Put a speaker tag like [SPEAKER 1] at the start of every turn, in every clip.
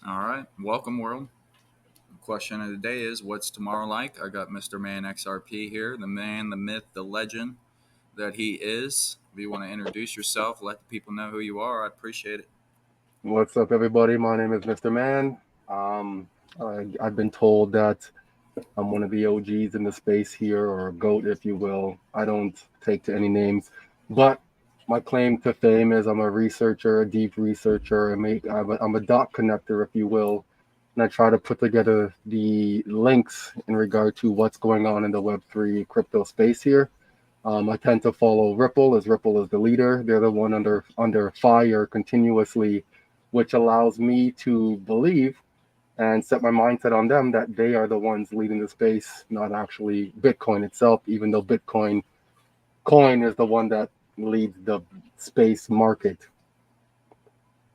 [SPEAKER 1] All right. Welcome, world. The question of the day is what's tomorrow like? I got MrManXRP here, the man, the myth, the legend that he is. If you want to introduce yourself, let the people know who you are, I'd appreciate it.
[SPEAKER 2] What's up, everybody? My name is Mr. Man. Um, I've been told that I'm one of the OGs in the space here, or a GOAT, if you will. I don't take to any names, but my claim to fame is I'm a researcher, a deep researcher. I'm a dot connector, if you will, and I try to put together the links in regard to what's going on in the Web3 crypto space here. I tend to follow Ripple as Ripple is the leader. They're the one under fire continuously, which allows me to believe and set my mindset on them that they are the ones leading the space, not actually Bitcoin itself, even though Bitcoin coin is the one that leads the space market.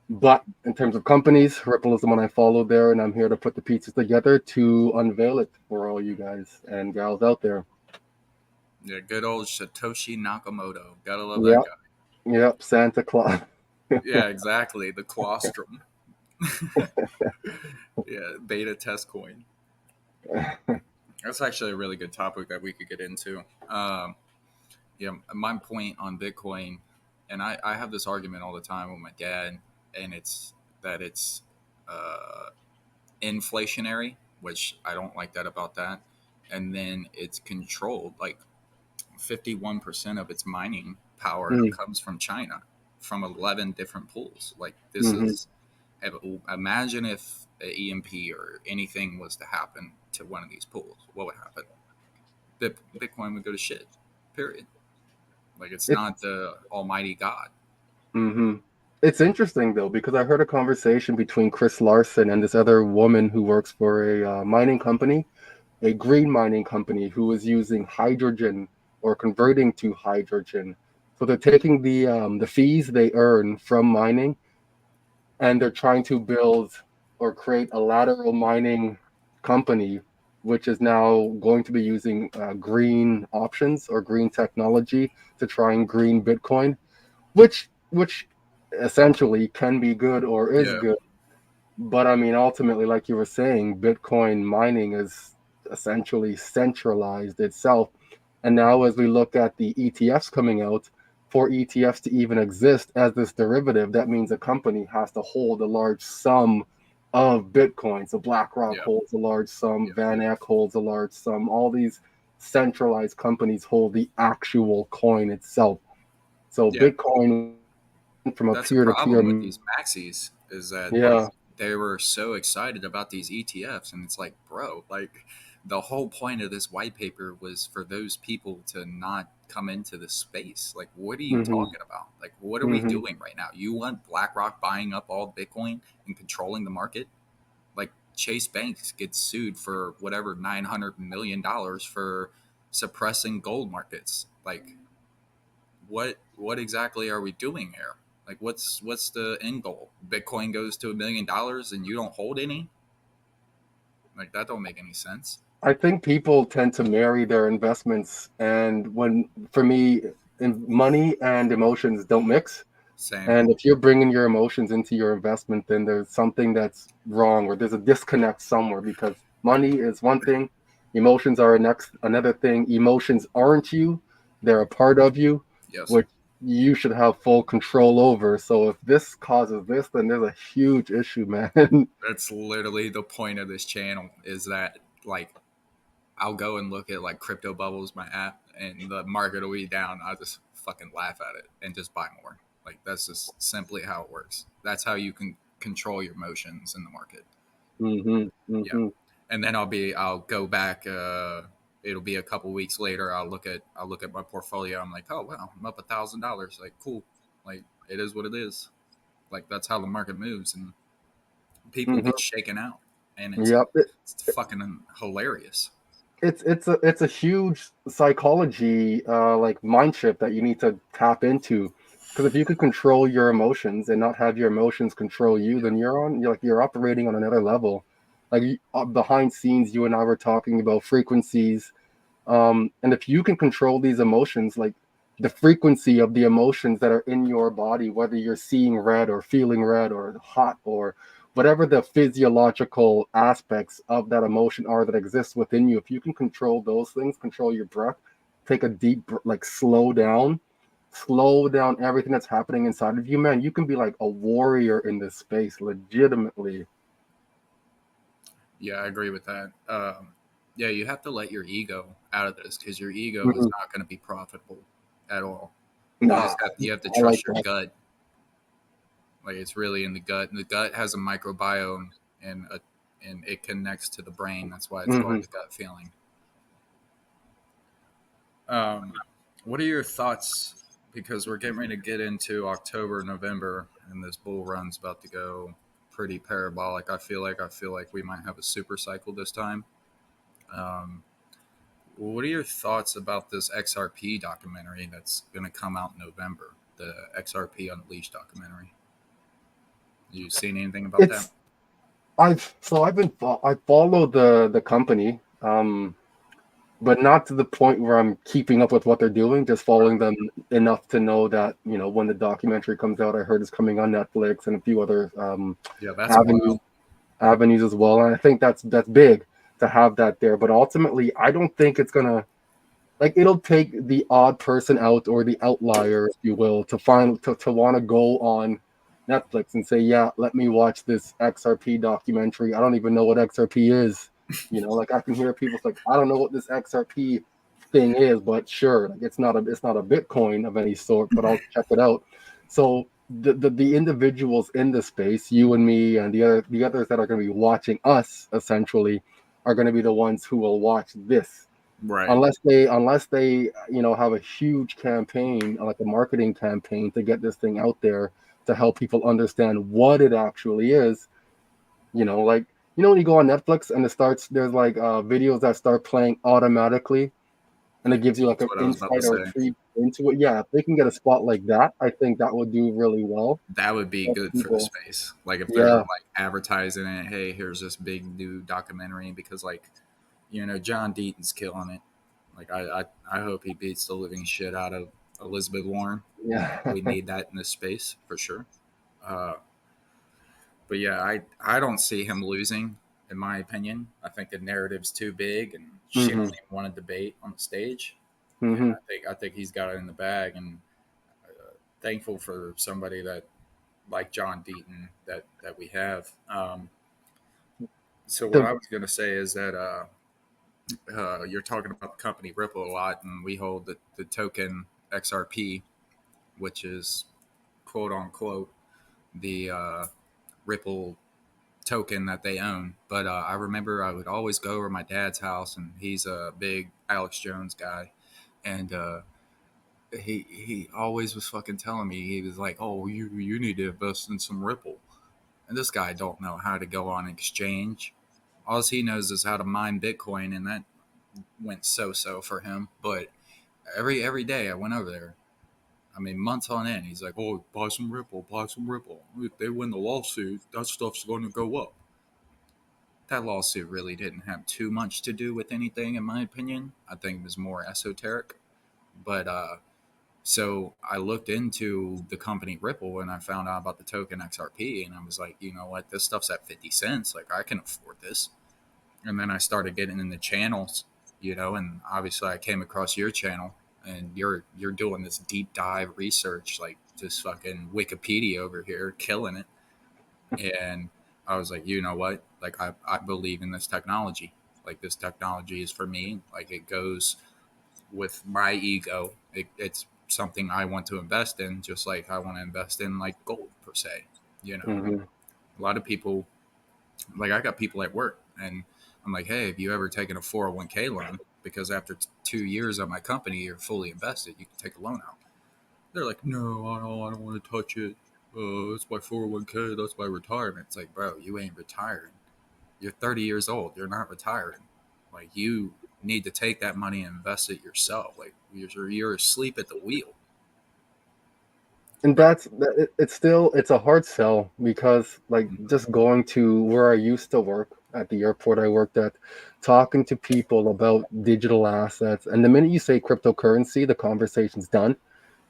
[SPEAKER 2] But in terms of companies, Ripple is the one I follow there, and I'm here to put the pieces together to unveil it for all you guys and gals out there.
[SPEAKER 1] Yeah, good old Satoshi Nakamoto. Gotta love that
[SPEAKER 2] Yep,
[SPEAKER 1] guy.
[SPEAKER 2] yep, Santa Claus.
[SPEAKER 1] Yeah, exactly. The Quastrum. Yeah, beta test coin. That's actually a really good topic that we could get into. Yeah, my point on Bitcoin, and I have this argument all the time with my dad, and it's that it's uh, inflationary, which I don't like that about that. And then it's controlled. Like 51% of its mining power
[SPEAKER 2] Mm,
[SPEAKER 1] comes from China, from 11 different pools. Like this
[SPEAKER 2] mhm.
[SPEAKER 1] is imagine if an EMP or anything was to happen to one of these pools, what would happen? Bitcoin would go to shit. Period. Like it's
[SPEAKER 2] It's
[SPEAKER 1] not the Almighty God.
[SPEAKER 2] hmm it's interesting though because I heard a conversation between Chris Larson and this other woman who works for a mining company, a green mining company, who is using hydrogen or converting to hydrogen. So they're taking the fees they earn from mining, and they're trying to build or create a lateral mining company, which is now going to be using green options or green technology to try and green Bitcoin, which essentially can be good or is
[SPEAKER 1] Yeah,
[SPEAKER 2] good. But I mean, ultimately, like you were saying, Bitcoin mining is essentially centralized itself. And now, as we look at the ETFs coming out, for ETFs to even exist as this derivative, that means a company has to hold a large sum of Bitcoin. So BlackRock
[SPEAKER 1] yeah,
[SPEAKER 2] holds a large sum,
[SPEAKER 1] yeah,
[SPEAKER 2] Van Eck holds a large sum. All these centralized companies hold the actual coin itself. So
[SPEAKER 1] yeah.
[SPEAKER 2] Bitcoin from a
[SPEAKER 1] That's a
[SPEAKER 2] peer to peer.
[SPEAKER 1] problem with these maxis is that like
[SPEAKER 2] Yeah.
[SPEAKER 1] they were so excited about these ETFs, and it's like, bro, like the whole point of this white paper was for those people to not come into the space. Like, what are you
[SPEAKER 2] Hmm.
[SPEAKER 1] talking about? Like, what are we
[SPEAKER 2] Hmm.
[SPEAKER 1] doing right now? You want BlackRock buying up all Bitcoin and controlling the market? Like Chase Banks gets sued for whatever $900 million for suppressing gold markets. Like, what exactly are we doing here? Like, what's the end goal? Bitcoin goes to $1 million and you don't hold any? Like, that don't make any sense.
[SPEAKER 2] I think people tend to marry their investments, and when for me, money and emotions don't mix.
[SPEAKER 1] Same.
[SPEAKER 2] And if you're bringing your emotions into your investment, then there's something that's wrong, or there's a disconnect somewhere. Because money is one thing, emotions are another thing. Emotions aren't you; they're a part of you,
[SPEAKER 1] Yes.
[SPEAKER 2] which you should have full control over. So if this causes this, then there's a huge issue, man.
[SPEAKER 1] That's literally the point of this channel is that like I'll go and look at like crypto bubbles, my app, and the market will be down. I'll just fucking laugh at it and just buy more. Like that's just simply how it works. That's how you can control your emotions in the market.
[SPEAKER 2] Hmm.
[SPEAKER 1] Yeah.
[SPEAKER 2] Hmm.
[SPEAKER 1] And then I'll go back it'll be a couple weeks later. I'll look at my portfolio. I'm like, oh wow, I'm up $1,000. Like, cool. Like, it is what it is. Like, that's how the market moves, and people get
[SPEAKER 2] Hmm.
[SPEAKER 1] shaken out, and
[SPEAKER 2] Yep.
[SPEAKER 1] it's fucking hilarious.
[SPEAKER 2] It's a huge psychology like mind shift that you need to tap into, because if you could control your emotions and not have your emotions control you,
[SPEAKER 1] Yeah.
[SPEAKER 2] then you're operating on another level. Like behind scenes, you and I were talking about frequencies, and if you can control these emotions, like the frequency of the emotions that are in your body, whether you're seeing red or feeling red or hot or whatever the physiological aspects of that emotion are that exist within you, if you can control those things, control your breath, take a deep, like slow down everything that's happening inside of you, man, you can be like a warrior in this space, legitimately.
[SPEAKER 1] Yeah, I agree with that. Yeah, you have to let your ego out of this because your ego is
[SPEAKER 2] Mhm.
[SPEAKER 1] not going to be profitable at all.
[SPEAKER 2] Nah,
[SPEAKER 1] You have to
[SPEAKER 2] I like
[SPEAKER 1] trust your
[SPEAKER 2] that.
[SPEAKER 1] gut. Like it's really in the gut, and the gut has a microbiome and it connects to the brain. That's why it's called
[SPEAKER 2] Hmm.
[SPEAKER 1] the gut feeling. Um, what are your thoughts? Because we're getting ready to get into October, November, and this bull run's about to go pretty parabolic. I feel like we might have a super cycle this time. Um, what are your thoughts about this XRP documentary that's going to come out in November? The XRP Unleashed documentary. You seen anything about that?
[SPEAKER 2] It's I follow the company, but not to the point where I'm keeping up with what they're doing. Just following them enough to know that when the documentary comes out, I heard it's coming on Netflix and a few other
[SPEAKER 1] Yeah, that's
[SPEAKER 2] avenues
[SPEAKER 1] wild.
[SPEAKER 2] avenues as well. And I think that's big to have that there. But ultimately, I don't think it's gonna, like, it'll take the odd person out, or the outlier, if you will, to want to go on Netflix and say, yeah, let me watch this XRP documentary. I don't even know what XRP is. Like, I can hear people like, I don't know what this XRP thing is, but sure, like, it's not a Bitcoin of any sort, but I'll check it out. So the individuals in the space, you and me and the others that are going to be watching us, essentially, are going to be the ones who will watch this,
[SPEAKER 1] Right.
[SPEAKER 2] unless they have a huge campaign, like a marketing campaign, to get this thing out there, to help people understand what it actually is. Like, when you go on Netflix and there's like videos that start playing automatically, and it gives you like
[SPEAKER 1] That's
[SPEAKER 2] an
[SPEAKER 1] what I was about to
[SPEAKER 2] insight or a
[SPEAKER 1] say.
[SPEAKER 2] treat into it. Yeah, if they can get a spot like that, I think that would do really well.
[SPEAKER 1] That would be
[SPEAKER 2] But
[SPEAKER 1] good for the
[SPEAKER 2] people,
[SPEAKER 1] space. Like if they're
[SPEAKER 2] yeah.
[SPEAKER 1] like advertising it, hey, here's this big new documentary because John Deaton's killing it. Like I hope he beats the living shit out of Elizabeth Warren.
[SPEAKER 2] Yeah.
[SPEAKER 1] We need that in this space for sure. Uh, but yeah, I don't see him losing. In my opinion, I think the narrative's too big, and she don't
[SPEAKER 2] Hmm.
[SPEAKER 1] even want to debate on the stage. And
[SPEAKER 2] Hmm.
[SPEAKER 1] I think he's got it in the bag, and thankful for somebody that like John Deaton that we have. So what
[SPEAKER 2] The
[SPEAKER 1] I was going to say is that you're talking about the company Ripple a lot, and we hold the token XRP, which is quote unquote the Ripple token that they own. But I remember I would always go over to my dad's house, and he's a big Alex Jones guy, and he always was fucking telling me, he was like, "Oh, you need to invest in some Ripple." And this guy don't know how to go on exchange. All he knows is how to mine Bitcoin, and that went so for him. But every day I went over there. I mean, months on end, he's like, "Oh, buy some Ripple, buy some Ripple. If they win the lawsuit, that stuff's going to go up." That lawsuit really didn't have too much to do with anything, in my opinion. I think it was more esoteric. But so I looked into the company Ripple, and I found out about the token XRP, and I was like, you know what, this stuff's at 50 cents. Like, I can afford this. And then I started getting in the channels, and obviously I came across your channel, and you're doing this deep dive research, like just fucking Wikipedia over here, killing it. And I was like, you know what? Like, I believe in this technology. Like, this technology is for me. Like, it goes with my ego. It's something I want to invest in, just like I want to invest in like gold per se. You know,
[SPEAKER 2] hmm
[SPEAKER 1] a lot of people, like I got people at work, and I'm like, hey, have you ever taken a 401k loan? Because after 2 years of my company, you're fully invested. You can take a loan out. They're like, no, I don't want to touch it. It's my 401k. That's my retirement. It's like, bro, you ain't retiring. You're 30 years old. You're not retiring. Like, you need to take that money and invest it yourself. Like, you're asleep at the wheel.
[SPEAKER 2] and it's a hard sell, because, like, just going to where I used to work, at the airport I worked at, talking to people about digital assets, and the minute you say cryptocurrency, the conversation's done.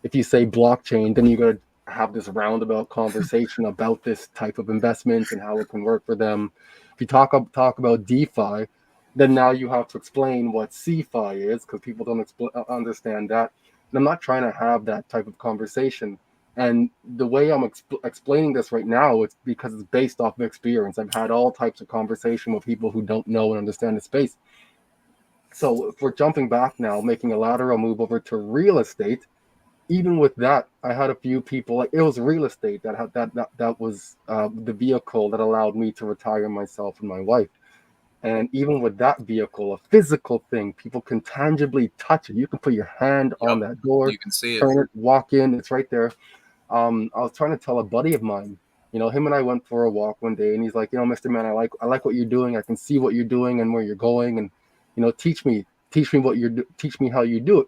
[SPEAKER 2] If you say blockchain, then you got to have this roundabout conversation about this type of investments and how it can work for them. If you talk about DeFi, then now you have to explain what CeFi is because people don't understand that. And I'm not trying to have that type of conversation. And the way I'm explaining this right now, it's because it's based off of experience. I've had all types of conversation with people who don't know and understand the space. So if we're jumping back now, making a lateral move over to real estate, even with that, I had a few people. Like it was real estate that had that was the vehicle that allowed me to retire myself and my wife. And even with that vehicle, a physical thing, people can tangibly touch it. You can put your hand
[SPEAKER 1] Yep,
[SPEAKER 2] on that door,
[SPEAKER 1] you can see it.
[SPEAKER 2] turn it, walk in. It's right there. I was trying to tell a buddy of mine. Him and I went for a walk one day, and he's like, Mr. Man, I like what you're doing. I can see what you're doing and where you're going, and teach me how you do it.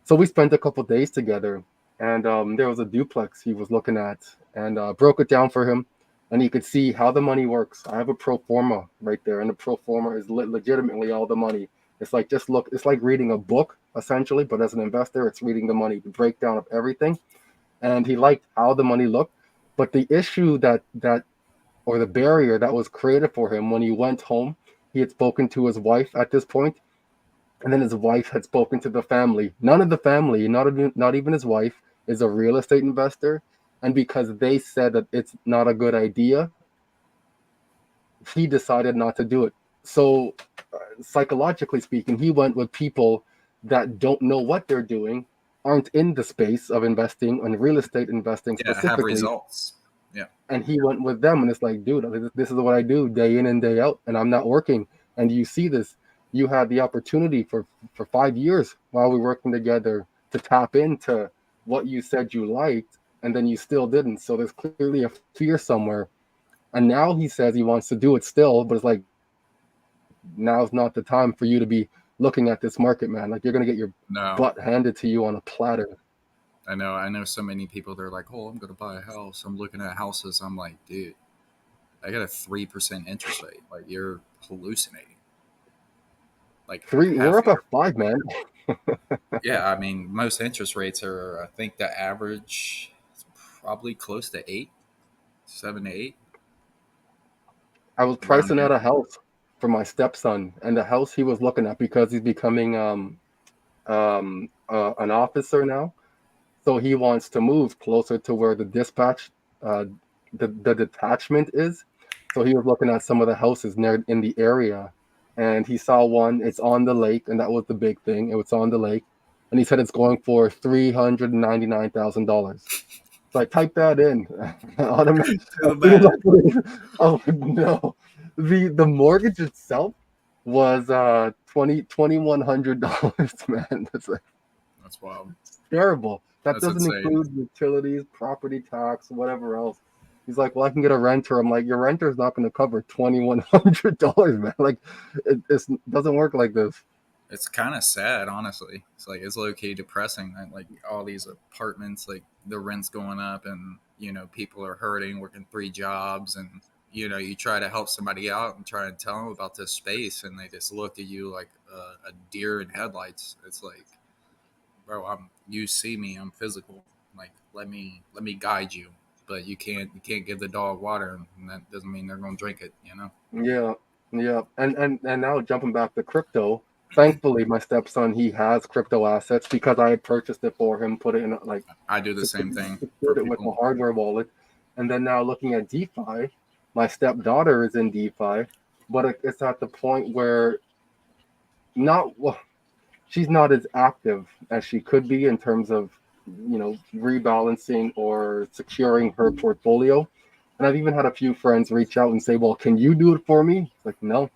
[SPEAKER 2] So we spent a couple days together, and there was a duplex he was looking at, and broke it down for him, and he could see how the money works. I have a pro forma right there, and the pro forma is legitimately all the money. It's like it's like reading a book essentially, but as an investor, it's reading the money, the breakdown of everything. And he liked how the money looked, but the issue that or the barrier that was created for him when he went home, he had spoken to his wife at this point, and then his wife had spoken to the family. None of the family, not even his wife, is a real estate investor. And because they said that it's not a good idea, he decided not to do it. So, psychologically speaking, he went with people that don't know what they're doing, aren't in the space of investing and real estate investing
[SPEAKER 1] Yeah, have
[SPEAKER 2] specifically,
[SPEAKER 1] results. Yeah,
[SPEAKER 2] and he went with them, and it's like, dude, this is what I do day in and day out, and I'm not working. And you see this, you had the opportunity for 5 years while we were working together to tap into what you said you liked, and then you still didn't. So there's clearly a fear somewhere. And now he says he wants to do it still, but it's like, now's not the time for you to be looking at this market, man. Like, you're gonna get your
[SPEAKER 1] no,
[SPEAKER 2] butt handed to you on a platter.
[SPEAKER 1] I know so many people. They're like, "Oh, I'm gonna buy a house. I'm looking at houses." I'm like, dude, I got a 3% interest rate. Like you're hallucinating. Like
[SPEAKER 2] We're
[SPEAKER 1] half
[SPEAKER 2] up
[SPEAKER 1] of
[SPEAKER 2] at
[SPEAKER 1] your
[SPEAKER 2] 5, man.
[SPEAKER 1] yeah. I mean, most interest rates are. I think the average is probably close to 8, 7 to 8,
[SPEAKER 2] I was
[SPEAKER 1] around
[SPEAKER 2] pricing out
[SPEAKER 1] there.
[SPEAKER 2] a house for my stepson, and the house he was looking at, because he's becoming an officer now, so he wants to move closer to where the dispatch, uh, the detachment is. So he was looking at some of the houses near in the area, and he saw one. It's on the lake, and that was the big thing. It was on the lake, and he said it's going for $399,000. So I typed that in. Automatic.
[SPEAKER 1] To
[SPEAKER 2] As
[SPEAKER 1] the
[SPEAKER 2] soon as I
[SPEAKER 1] math.
[SPEAKER 2] put it in, oh no, the mortgage itself was $2,100. Man, that's like
[SPEAKER 1] That's wild.
[SPEAKER 2] terrible. That
[SPEAKER 1] That's
[SPEAKER 2] doesn't
[SPEAKER 1] insane.
[SPEAKER 2] include utilities, property tax, whatever else. He's like, well, I can get a renter. I'm like, your renter is not going to cover $2,100, man. Like, it doesn't work like this.
[SPEAKER 1] It's kind of sad, honestly. It's like it's low key depressing that like all these apartments, like the rent's going up, and people are hurting, working 3 jobs, and you try to help somebody out and try and tell them about this space, and they just look at you like a deer in headlights. It's like, bro, you see me, I'm physical. Like let me guide you, but you can't give the dog water, and that doesn't mean they're gonna drink it.
[SPEAKER 2] Yeah, yeah. And now jumping back to crypto, thankfully my stepson, he has crypto assets because I had purchased it for him, put it in like
[SPEAKER 1] I do the same thing for
[SPEAKER 2] secured it with a
[SPEAKER 1] people.
[SPEAKER 2] hardware wallet. And then now looking at DeFi, my stepdaughter is in DeFi, but it's at the point where not well, she's not as active as she could be in terms of rebalancing or securing her portfolio. And I've even had a few friends reach out and say, well, can you do it for me? It's like, no,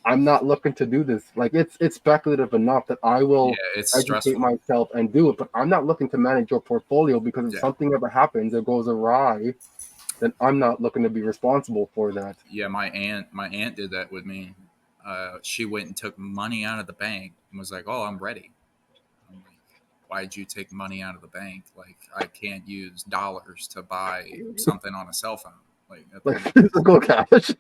[SPEAKER 2] I'm not looking to do this. Like, it's speculative enough that I
[SPEAKER 1] Yeah,
[SPEAKER 2] will
[SPEAKER 1] it's
[SPEAKER 2] educate
[SPEAKER 1] stressful.
[SPEAKER 2] myself and do it, but I'm not looking to manage your portfolio, because if
[SPEAKER 1] Yeah.
[SPEAKER 2] something ever happens, it goes awry, then I'm not looking to be responsible for that.
[SPEAKER 1] Yeah, my aunt did that with me. She went and took money out of the bank and was like, "Oh, I'm ready." I'm like, "Why'd you take money out of the bank? Like, I can't use dollars to buy something on a cell phone. Like,
[SPEAKER 2] Like physical cash.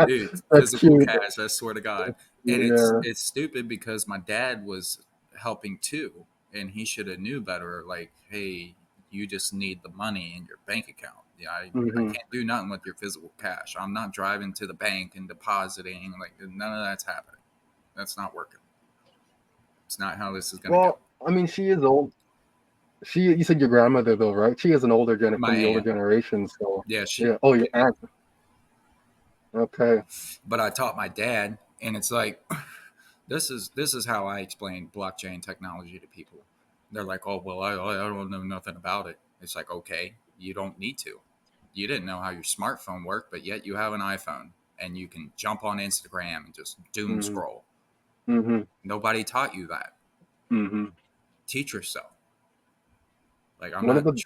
[SPEAKER 1] dude,
[SPEAKER 2] That's
[SPEAKER 1] physical
[SPEAKER 2] cute.
[SPEAKER 1] cash. I swear to God." And it's
[SPEAKER 2] Yeah.
[SPEAKER 1] it's stupid because my dad was helping too, and he should have knew better. Like, hey. You just need the money in your bank account. Yeah, I
[SPEAKER 2] Hmm.
[SPEAKER 1] can't do nothing with your physical cash. I'm not driving to the bank and depositing. Like, none of that's happening. That's not working. It's not how this is going to go.
[SPEAKER 2] Well, I mean, she is old. You said your grandmother though, right? She is an from
[SPEAKER 1] My
[SPEAKER 2] the older
[SPEAKER 1] aunt,
[SPEAKER 2] generation. So
[SPEAKER 1] yeah, she.
[SPEAKER 2] yeah. Oh, your aunt. Okay.
[SPEAKER 1] But I taught my dad, and it's like, this is how I explain blockchain technology to people. They're like, oh well, I don't know nothing about it. It's like, okay, you don't need to. You didn't know how your smartphone worked, but yet you have an iPhone and you can jump on Instagram and just doom
[SPEAKER 2] Hmm.
[SPEAKER 1] scroll.
[SPEAKER 2] Hmm.
[SPEAKER 1] Nobody taught you that.
[SPEAKER 2] Hmm.
[SPEAKER 1] Teach yourself. Like,
[SPEAKER 2] One of the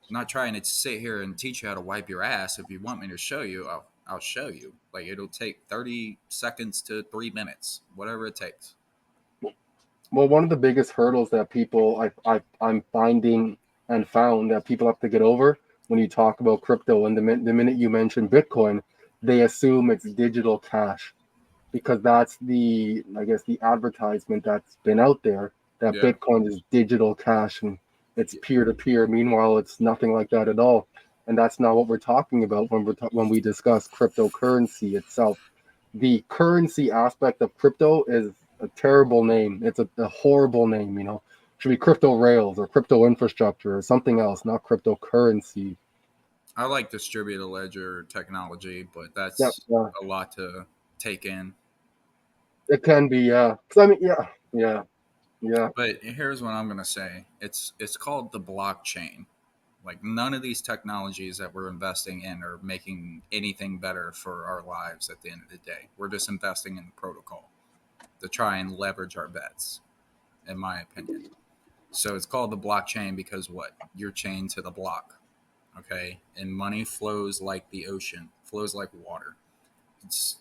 [SPEAKER 1] I'm not trying to sit here and teach you how to wipe your ass. If you want me to show you, I'll show you. Like, it'll take 30 seconds to 3 minutes, whatever it takes.
[SPEAKER 2] well, one of the biggest hurdles that I'm finding and found that people have to get over when you talk about crypto, and the minute you mention Bitcoin, they assume it's digital cash because that's I guess the advertisement that's been out there that
[SPEAKER 1] Yeah.
[SPEAKER 2] Bitcoin is digital cash and it's
[SPEAKER 1] Yeah.
[SPEAKER 2] peer to peer. Meanwhile, it's nothing like that at all, and that's not what we're talking about when we discuss cryptocurrency itself. The currency aspect of crypto is a terrible name. It's a horrible name. Should be crypto rails or crypto infrastructure or something else, not cryptocurrency.
[SPEAKER 1] I like distributed ledger technology, but
[SPEAKER 2] Yeah,
[SPEAKER 1] that's
[SPEAKER 2] yeah,
[SPEAKER 1] a lot to take in.
[SPEAKER 2] it can be. Yeah, 'cause I mean, yeah, yeah, yeah.
[SPEAKER 1] But here's what I'm gonna say. It's called the blockchain. Like, none of these technologies that we're investing in are making anything better for our lives at the end of the day. We're just investing in the protocol to try and leverage our bets, in my opinion. So it's called the blockchain because what? You're chained to the block. Okay. And money flows like the ocean, flows like water.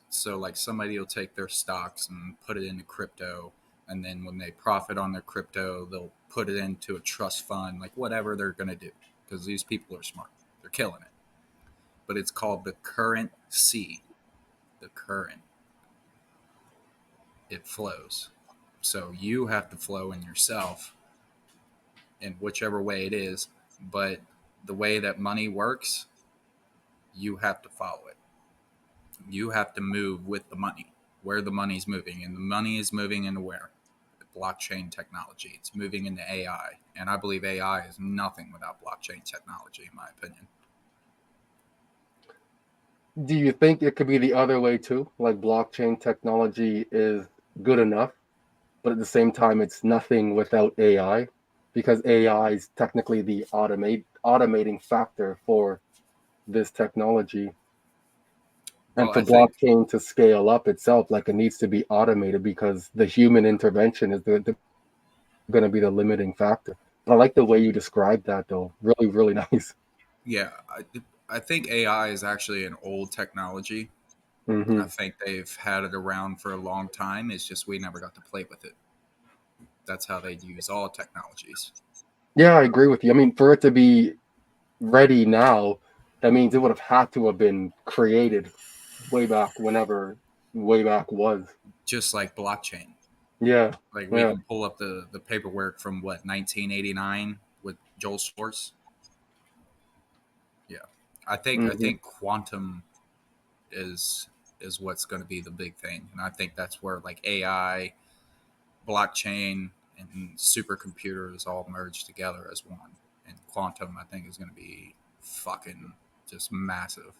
[SPEAKER 1] So like somebody will take their stocks and put it into crypto, and then when they profit on their crypto, they'll put it into a trust fund, like whatever they're going to do, because these people are smart. They're killing it. But it's called the currency. The current. It flows. So you have to flow in yourself in whichever way it is. But the way that money works, you have to follow it. You have to move with the money, where the money's moving. And the money is moving into where? Blockchain technology. It's moving into AI. And I believe AI is nothing without blockchain technology, in my opinion.
[SPEAKER 2] Do you think it could be the other way too? Like blockchain technology is good enough, but at the same time, it's nothing without AI, because AI is technically the automating factor for this technology.
[SPEAKER 1] Well,
[SPEAKER 2] And for
[SPEAKER 1] I think,
[SPEAKER 2] blockchain to scale up itself, like it needs to be automated because the human intervention is going to be the limiting factor. But I like the way you described that, though. Really, really nice.
[SPEAKER 1] yeah, I think AI is actually an old technology. I
[SPEAKER 2] Hmm.
[SPEAKER 1] think they've had it around for a long time. It's just we never got to play with it. That's how they use all technologies.
[SPEAKER 2] Yeah, I agree with you. I mean, for it to be ready now, that means it would have had to have been created way back whenever way back was.
[SPEAKER 1] Just like blockchain.
[SPEAKER 2] Yeah,
[SPEAKER 1] Like, we
[SPEAKER 2] yeah.
[SPEAKER 1] can pull up the paperwork from what, 1989 with Joel Schwartz. Yeah, I
[SPEAKER 2] Hmm.
[SPEAKER 1] think quantum is is what's going to be the big thing, and I think that's where like AI, blockchain, and supercomputers all merge together as one. And quantum, I think, is going to be fucking just massive.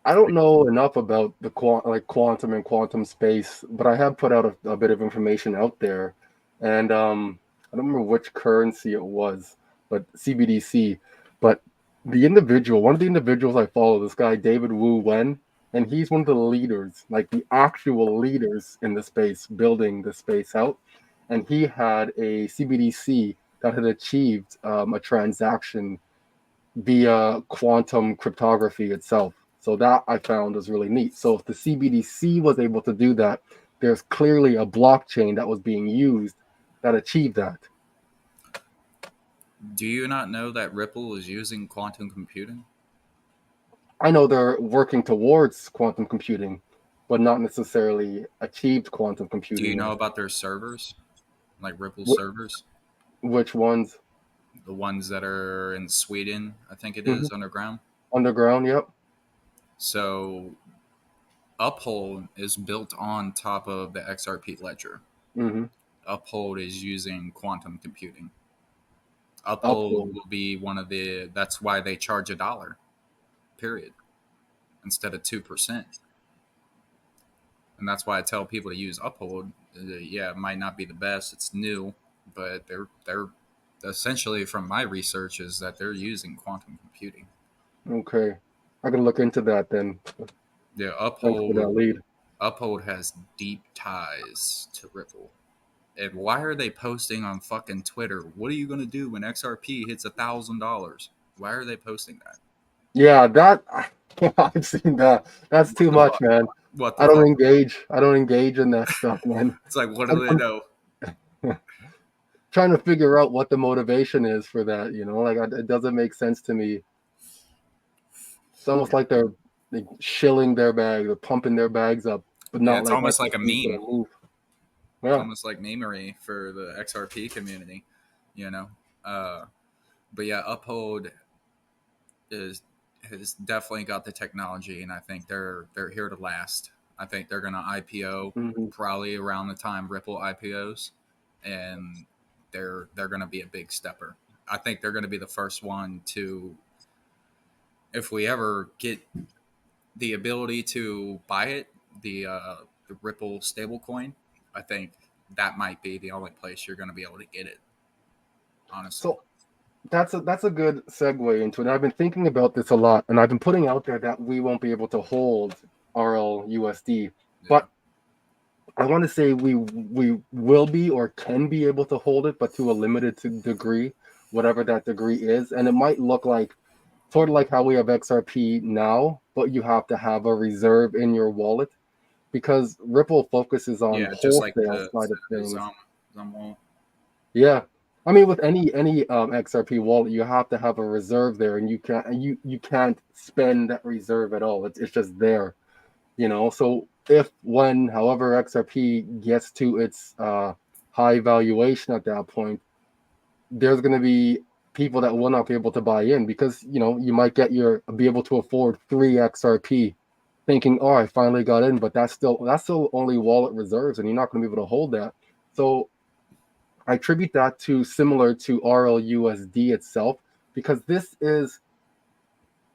[SPEAKER 2] I don't know enough about the quantum and quantum space, but I have put out a bit of information out there, and I don't remember which currency it was, but CBDC. But one of the individuals I follow, this guy David Wu Wen, and he's one of the leaders, like the actual leaders in the space, building the space out. And he had a CBDC that had achieved a transaction via quantum cryptography itself. So that I found was really neat. So if the CBDC was able to do that, there's clearly a blockchain that was being used that achieved that.
[SPEAKER 1] Do you not know that Ripple is using quantum computing?
[SPEAKER 2] I know they're working towards quantum computing, but not necessarily achieved quantum
[SPEAKER 1] Do you
[SPEAKER 2] computing
[SPEAKER 1] know
[SPEAKER 2] yet.
[SPEAKER 1] about their servers, like Ripple
[SPEAKER 2] Wh-
[SPEAKER 1] servers?
[SPEAKER 2] which ones?
[SPEAKER 1] the ones that are in Sweden, I think it
[SPEAKER 2] Hmm.
[SPEAKER 1] is underground.
[SPEAKER 2] Underground, yep.
[SPEAKER 1] So Uphold is built on top of the XRP ledger.
[SPEAKER 2] Hmm.
[SPEAKER 1] Uphold is using quantum computing. Uphold
[SPEAKER 2] Uphold.
[SPEAKER 1] will be one of the. That's why they charge $1, period, instead of 2%. And that's why I tell people to use Uphold. Yeah, it might not be the best. It's new, but they're essentially, from my research, is that they're using quantum computing.
[SPEAKER 2] Okay. I can look into that then.
[SPEAKER 1] Yeah,
[SPEAKER 2] Thanks for that lead.
[SPEAKER 1] Uphold has deep ties to Ripple. And why are they posting on fucking Twitter? What are you gonna do when XRP hits $1,000? Why are they posting that?
[SPEAKER 2] Yeah, that I've seen that. That's
[SPEAKER 1] What
[SPEAKER 2] too
[SPEAKER 1] the
[SPEAKER 2] much,
[SPEAKER 1] fuck?
[SPEAKER 2] man.
[SPEAKER 1] What the
[SPEAKER 2] I don't
[SPEAKER 1] fuck?
[SPEAKER 2] engage. I don't engage in that stuff, man.
[SPEAKER 1] It's like, what do
[SPEAKER 2] I'm,
[SPEAKER 1] they
[SPEAKER 2] I'm
[SPEAKER 1] know?
[SPEAKER 2] trying to figure out what the motivation is for that. Like it doesn't make sense to me. It's almost
[SPEAKER 1] Yeah,
[SPEAKER 2] like they're like shilling their bag, they're pumping their bags up, but
[SPEAKER 1] yeah,
[SPEAKER 2] not
[SPEAKER 1] it's
[SPEAKER 2] like
[SPEAKER 1] almost like a
[SPEAKER 2] XRP is gonna
[SPEAKER 1] meme.
[SPEAKER 2] move.
[SPEAKER 1] It's
[SPEAKER 2] Yeah.
[SPEAKER 1] almost like memery for the XRP community, you know. Uh, but yeah, Uphold is has definitely got the technology, and I think they're here to last. I think they're going to IPO
[SPEAKER 2] Hmm.
[SPEAKER 1] probably around the time Ripple IPOs, and they're going to be a big stepper. I think they're going to be the first one to, if we ever get the ability to buy it, the Ripple stablecoin. I think that might be the only place you're going to be able to get it. Honestly,
[SPEAKER 2] So that's a good segue into it. I've been thinking about this a lot, and I've been putting out there that we won't be able to hold RLUSD,
[SPEAKER 1] yeah,
[SPEAKER 2] but I want to say we will be or can be able to hold it, but to a limited degree, whatever that degree is, and it might look like sort of like how we have XRP now, but you have to have a reserve in your wallet because Ripple focuses on
[SPEAKER 1] yeah, just like
[SPEAKER 2] wholesale side of
[SPEAKER 1] the
[SPEAKER 2] things.
[SPEAKER 1] Zom.
[SPEAKER 2] Yeah. I mean, with any XRP wallet, you have to have a reserve there, and you can't spend that reserve at all. It's just there. So if when however XRP gets to its high valuation at that point, there's going to be people that will not be able to buy in because you might be able to afford 3 XRP, thinking, oh, I finally got in, but that's still only wallet reserves, and you're not going to be able to hold that. So I attribute that to similar to RLUSD itself because this is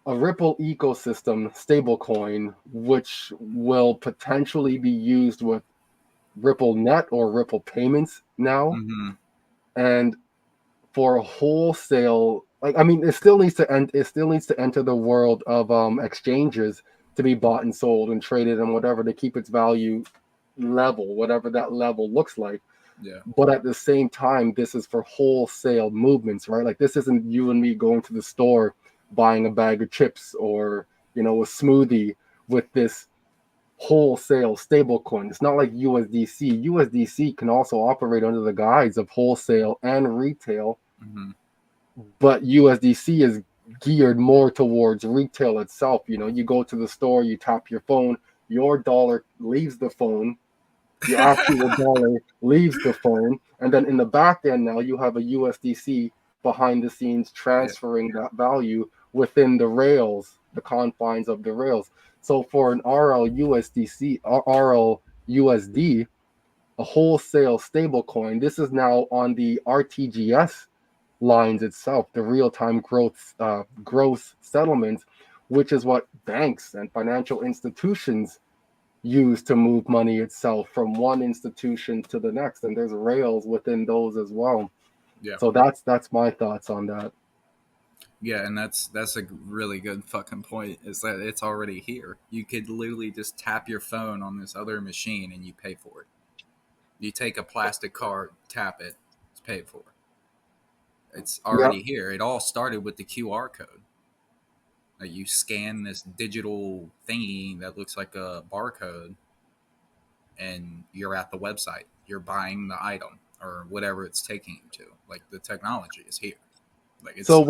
[SPEAKER 2] a Ripple ecosystem stablecoin, which will potentially be used with Ripple Net or Ripple Payments now.
[SPEAKER 1] Mm-hmm.
[SPEAKER 2] And for wholesale, like I mean, it still needs to enter the world of exchanges to be bought and sold and traded and whatever to keep its value level, whatever that level looks like.
[SPEAKER 1] Yeah,
[SPEAKER 2] But at the same time, this is for wholesale movements, right? Like this isn't you and me going to the store buying a bag of chips or a smoothie with this wholesale stable coin. It's not like USDC. USDC can also operate under the guise of wholesale and retail,
[SPEAKER 1] mm-hmm.
[SPEAKER 2] but USDC is geared more towards retail itself. You go to the store, you tap your phone, your dollar leaves the phone, your actual dollar leaves the phone, and then in the back end now you have a USDC behind the scenes
[SPEAKER 1] Yeah,
[SPEAKER 2] transferring that value within the rails, the confines of the rails. So for an RLUSD, a wholesale stablecoin, this is now on the RTGS lines itself, the real-time growth settlements, which is what banks and financial institutions use to move money itself from one institution to the next, and there's rails within those as well.
[SPEAKER 1] yeah,
[SPEAKER 2] So that's my thoughts on that.
[SPEAKER 1] yeah, and that's a really good fucking point. Is that it's already here? You could literally just tap your phone on this other machine and you pay for it. You take a plastic card, tap it, it's paid for. It's
[SPEAKER 2] Yeah.
[SPEAKER 1] already here. It all started with the QR code. Like you scan this digital thingy that looks like a barcode, and you're at the website. You're buying the item or whatever it's taking you to. Like the technology is here. Like
[SPEAKER 2] So
[SPEAKER 1] it's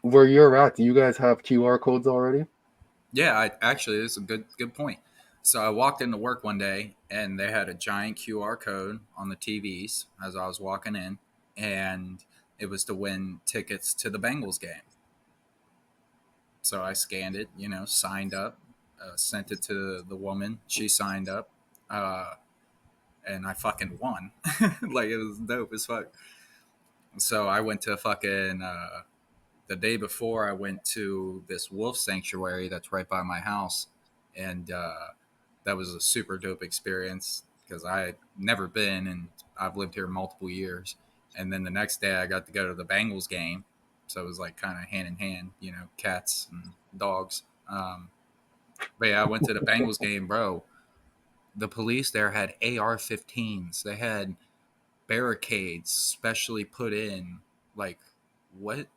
[SPEAKER 2] where you're at, do you guys have QR codes already?
[SPEAKER 1] yeah. I actually this is a good point. So I walked into work one day and they had a giant QR code on the TVs as I was walking in, and it was to win tickets to the Bengals game. So I scanned it, signed up, sent it to the woman. She signed up, and I fucking won. Like, it was dope as fuck. So I went to fucking the day before. I went to this wolf sanctuary that's right by my house, and that was a super dope experience because I had never been, and I've lived here multiple years. And then the next day, I got to go to the Bengals game, so it was like kind of hand in hand, cats and dogs. But yeah, I went to the Bengals game, bro. The police there had AR-15s. They had barricades specially put in. Like, what?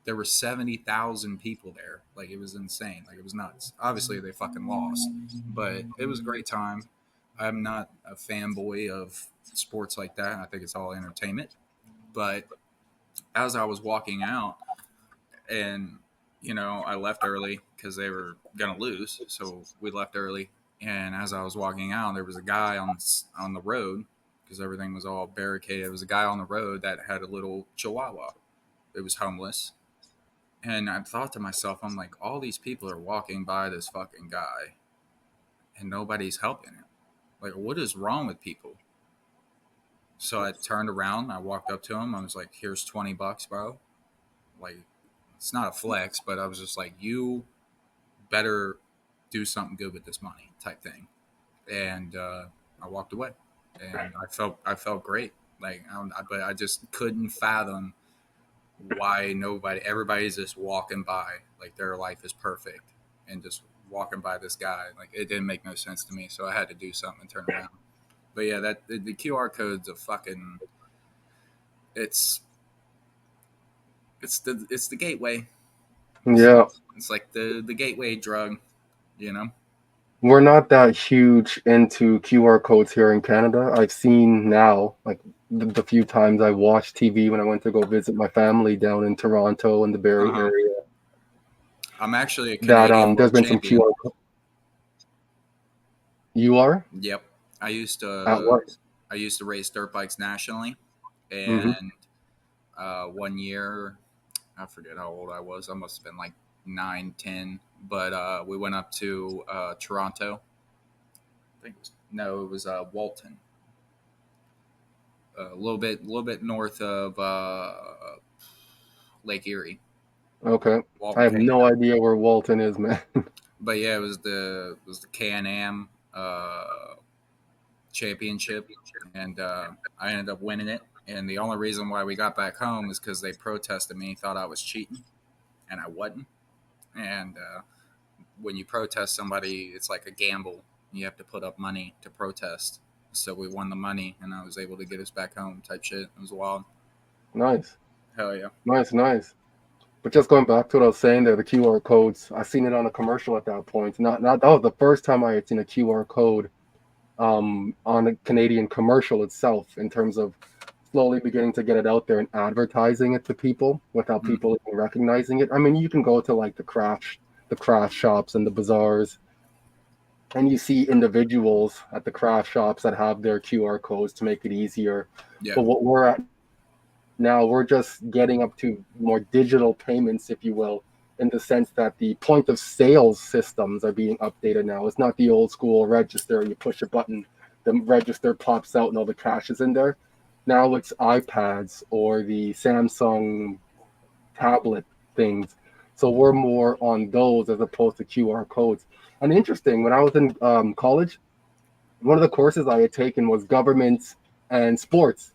[SPEAKER 1] There were 70,000 people there. Like, it was insane. Like, it was nuts. Obviously, they fucking lost, but it was a great time. I'm not a fanboy of sports like that. I think it's all entertainment. But as I was walking out, and I left early because they were gonna lose, so we left early. And as I was walking out, there was a guy on the road because everything was all barricaded. There was a guy on the road that had a little chihuahua. It was homeless. And I thought to myself, I'm like, all these people are walking by this fucking guy and nobody's helping him. Like, what is wrong with people? So I turned around, I walked up to him, I was like, here's $20, bro. Like, it's not a flex, but I was just like, you better do something good with this money type thing. And I walked away, and I felt great. Like, but I just couldn't fathom why everybody's just walking by like their life is perfect and just walking by this guy. Like, it didn't make no sense to me, so I had to do something and turn around. But yeah, that the QR code's a fucking it's the gateway.
[SPEAKER 2] Yeah.
[SPEAKER 1] It's like the gateway drug, you know.
[SPEAKER 2] We're not that huge into QR codes here in Canada. I've seen now, like the few times I watched TV when I went to go visit my family down in Toronto and the Barrie
[SPEAKER 1] Uh-huh.
[SPEAKER 2] area,
[SPEAKER 1] I'm actually a
[SPEAKER 2] that
[SPEAKER 1] Canadian
[SPEAKER 2] there's
[SPEAKER 1] world
[SPEAKER 2] been some
[SPEAKER 1] champion.
[SPEAKER 2] QR codes. You are
[SPEAKER 1] Yep. I used
[SPEAKER 2] at
[SPEAKER 1] to
[SPEAKER 2] what?
[SPEAKER 1] I used to race dirt bikes nationally,
[SPEAKER 2] Mm-hmm.
[SPEAKER 1] and 1 year, I forget how old I was. I must have been like 9, 10. But we went up to Toronto. I think it was Walton, a little bit north of Lake Erie,
[SPEAKER 2] Okay. I
[SPEAKER 1] Walton,
[SPEAKER 2] have no
[SPEAKER 1] Canada.
[SPEAKER 2] idea where Walton is, man.
[SPEAKER 1] But yeah, it was the Can-Am championship, and I ended up winning it. And the only reason why we got back home is because they protested me, thought I was cheating, and I wasn't. And when you protest somebody, it's like a gamble. You have to put up money to protest. So we won the money, and I was able to get us back home. Type shit. It was wild.
[SPEAKER 2] Nice,
[SPEAKER 1] Hell yeah.
[SPEAKER 2] nice, nice. But just going back to what I was saying there, the QR codes, I seen it on a commercial at that point. Not that was the first time I had seen a QR code on a Canadian commercial itself, in terms of slowly beginning to get it out there and advertising it to people without
[SPEAKER 1] Mm.
[SPEAKER 2] people even recognizing it. I mean, you can go to like the craft shops and the bazaars, and you see individuals at the craft shops that have their QR codes to make it easier.
[SPEAKER 1] Yeah.
[SPEAKER 2] But what we're at now, we're just getting up to more digital payments, if you will, in the sense that the point of sales systems are being updated now. It's not the old school register. You push a button, the register pops out, and all the cash is in there. Now it's iPads or the Samsung tablet things. So we're more on those as opposed to QR codes. And interesting, when I was in college, one of the courses I had taken was government and sports,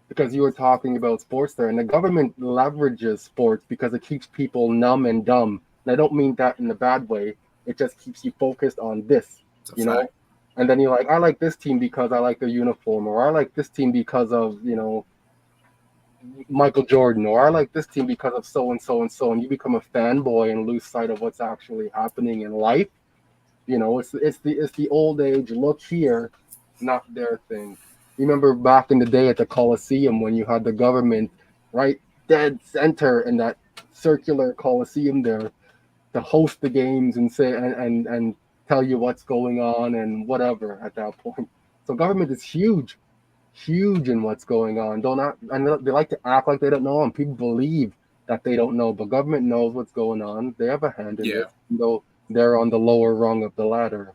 [SPEAKER 2] because you were talking about sports there, and the government leverages sports because it keeps people numb and dumb. And I don't mean that in a bad way. It just keeps you focused on this,
[SPEAKER 1] It's a
[SPEAKER 2] you know.
[SPEAKER 1] fact.
[SPEAKER 2] And then you're like, I like this team because I like their uniform, or I like this team because of Michael Jordan, or I like this team because of so and so and so, and you become a fanboy and lose sight of what's actually happening in life. It's the old age look here, not their thing. You remember back in the day at the Coliseum when you had the government right dead center in that circular Coliseum there to host the games and say and tell you what's going on and whatever at that point. So government is huge, huge in what's going on. Don't act, and they like to act like they don't know, and people believe that they don't know. But government knows what's going on. They have a hand in
[SPEAKER 1] Yeah,
[SPEAKER 2] this, though they're on the lower rung of the ladder.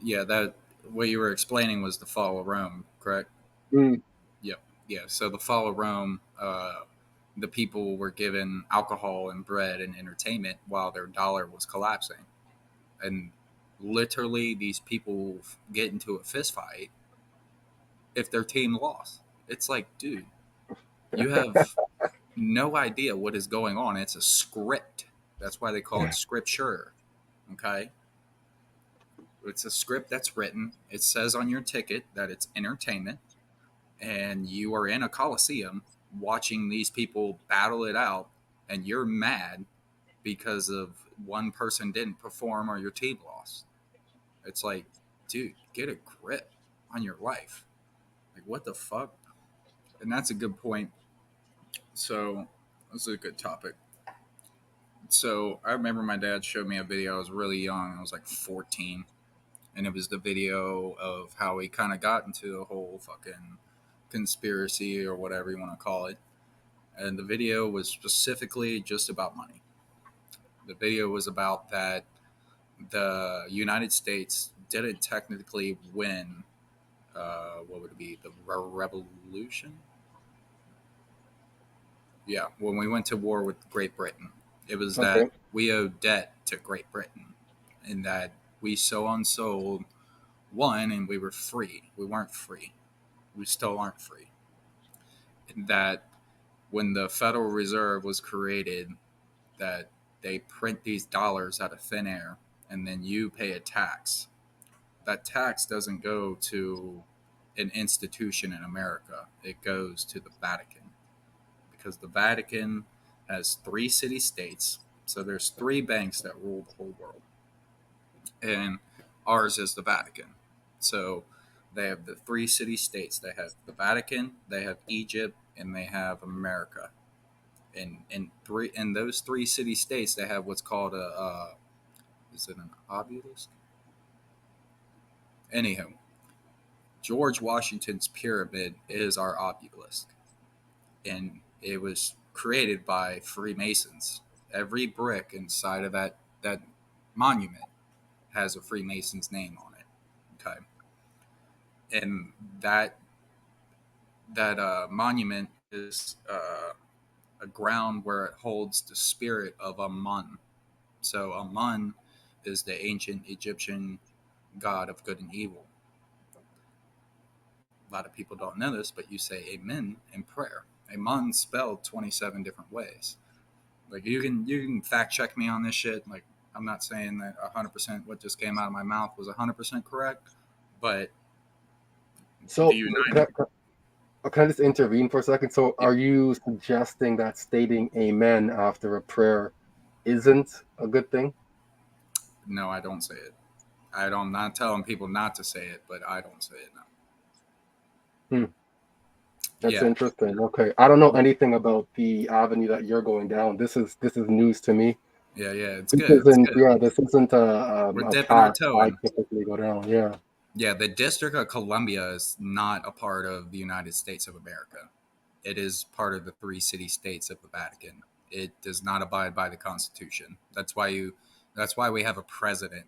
[SPEAKER 1] yeah. That what you were explaining was the fall of Rome, correct?
[SPEAKER 2] Mm.
[SPEAKER 1] Yep. Yeah. So the fall of Rome, the people were given alcohol and bread and entertainment while their dollar was collapsing, and literally these people get into a fist fight if their team lost. It's like, dude, you have no idea what is going on. It's a script. That's why they call it scripture. Okay. It's a script that's written. It says on your ticket that it's entertainment, and you are in a coliseum watching these people battle it out, and you're mad because of one person didn't perform or your team lost. It's like, dude, get a grip on your life. Like, what the fuck? And that's a good point. So, this is a good topic. So, I remember my dad showed me a video. I was really young. I was like 14. And it was the video of how he kind of got into the whole fucking conspiracy or whatever you want to call it. And the video was specifically just about money. The video was about that the United States didn't technically win. What would it be? The revolution? Yeah, when we went to war with Great Britain, it was that
[SPEAKER 2] Okay.
[SPEAKER 1] we owed debt to Great Britain, and that we so unsold one, and we were free. We weren't free. We still aren't free. And that when the Federal Reserve was created, that they print these dollars out of thin air, and then you pay a tax. That tax doesn't go to an institution in America. It goes to the Vatican, because the Vatican has three city states. So there's three banks that rule the whole world, and ours is the Vatican. So they have the three city states. They have the Vatican, they have Egypt, and they have America. And in those three city states, they have what's called a is it an obelisk? Anywho, George Washington's pyramid is our obelisk, and it was created by Freemasons. Every brick inside of that monument has a Freemason's name on it. Okay, and that monument is a ground where it holds the spirit of Amun. So Amun is the ancient Egyptian god of good and evil. A lot of people don't know this, but you say amen in prayer. Amun spelled 27 different ways. Like you can fact check me on this shit. Like I'm not saying that 100% what just came out of my mouth was 100% correct, but the
[SPEAKER 2] So
[SPEAKER 1] United.
[SPEAKER 2] can I just intervene for a second? So
[SPEAKER 1] Yeah,
[SPEAKER 2] are you suggesting that stating amen after a prayer isn't a good thing?
[SPEAKER 1] no, I don't say it. I'm not telling people not to say it, but I don't say it now.
[SPEAKER 2] Hmm. That's
[SPEAKER 1] Yeah,
[SPEAKER 2] interesting. Okay. I don't know anything about the avenue that you're going down. This is news to me.
[SPEAKER 1] yeah, yeah. It's
[SPEAKER 2] This
[SPEAKER 1] good. It's
[SPEAKER 2] isn't
[SPEAKER 1] good.
[SPEAKER 2] yeah, this isn't
[SPEAKER 1] We're
[SPEAKER 2] a
[SPEAKER 1] dipping our
[SPEAKER 2] path
[SPEAKER 1] toe
[SPEAKER 2] I
[SPEAKER 1] in.
[SPEAKER 2] typically go down. Yeah.
[SPEAKER 1] Yeah, the District of Columbia is not a part of the United States of America. It is part of the three city states of the Vatican. It does not abide by the Constitution. That's why we have a president.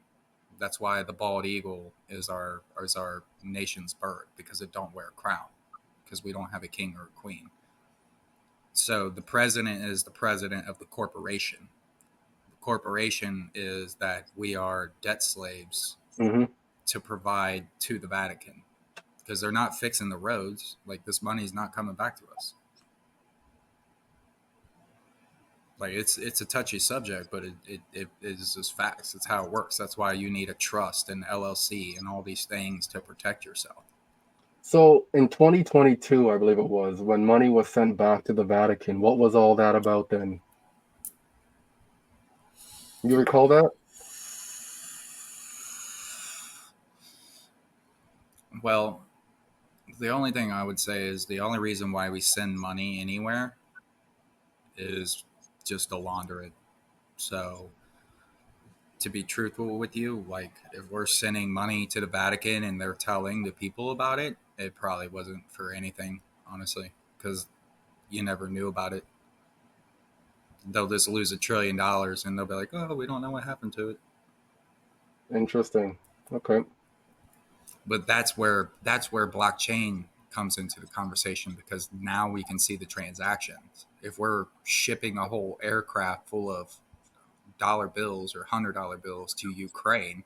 [SPEAKER 1] That's why the bald eagle is our nation's bird, because it don't wear a crown, because we don't have a king or a queen. So the president is the president of the corporation. The corporation is that we are debt slaves
[SPEAKER 2] Hmm.
[SPEAKER 1] to provide to the Vatican, because they're not fixing the roads. Like, this money's not coming back to us. Like, it's a touchy subject, but it is just facts. It's how it works. That's why you need a trust and LLC and all these things to protect yourself.
[SPEAKER 2] So in 2022, I believe it was, when money was sent back to the Vatican, what was all that about then? You recall that?
[SPEAKER 1] Well, the only thing I would say is the only reason why we send money anywhere is just to launder it. So to be truthful with you, like if we're sending money to the Vatican and they're telling the people about it, it probably wasn't for anything, honestly, because you never knew about it. They'll just lose $1 trillion and they'll be like, oh, we don't know what happened to it.
[SPEAKER 2] Interesting. Okay.
[SPEAKER 1] But that's where blockchain comes into the conversation, because now we can see the transactions. If we're shipping a whole aircraft full of dollar bills or $100 bills to Ukraine,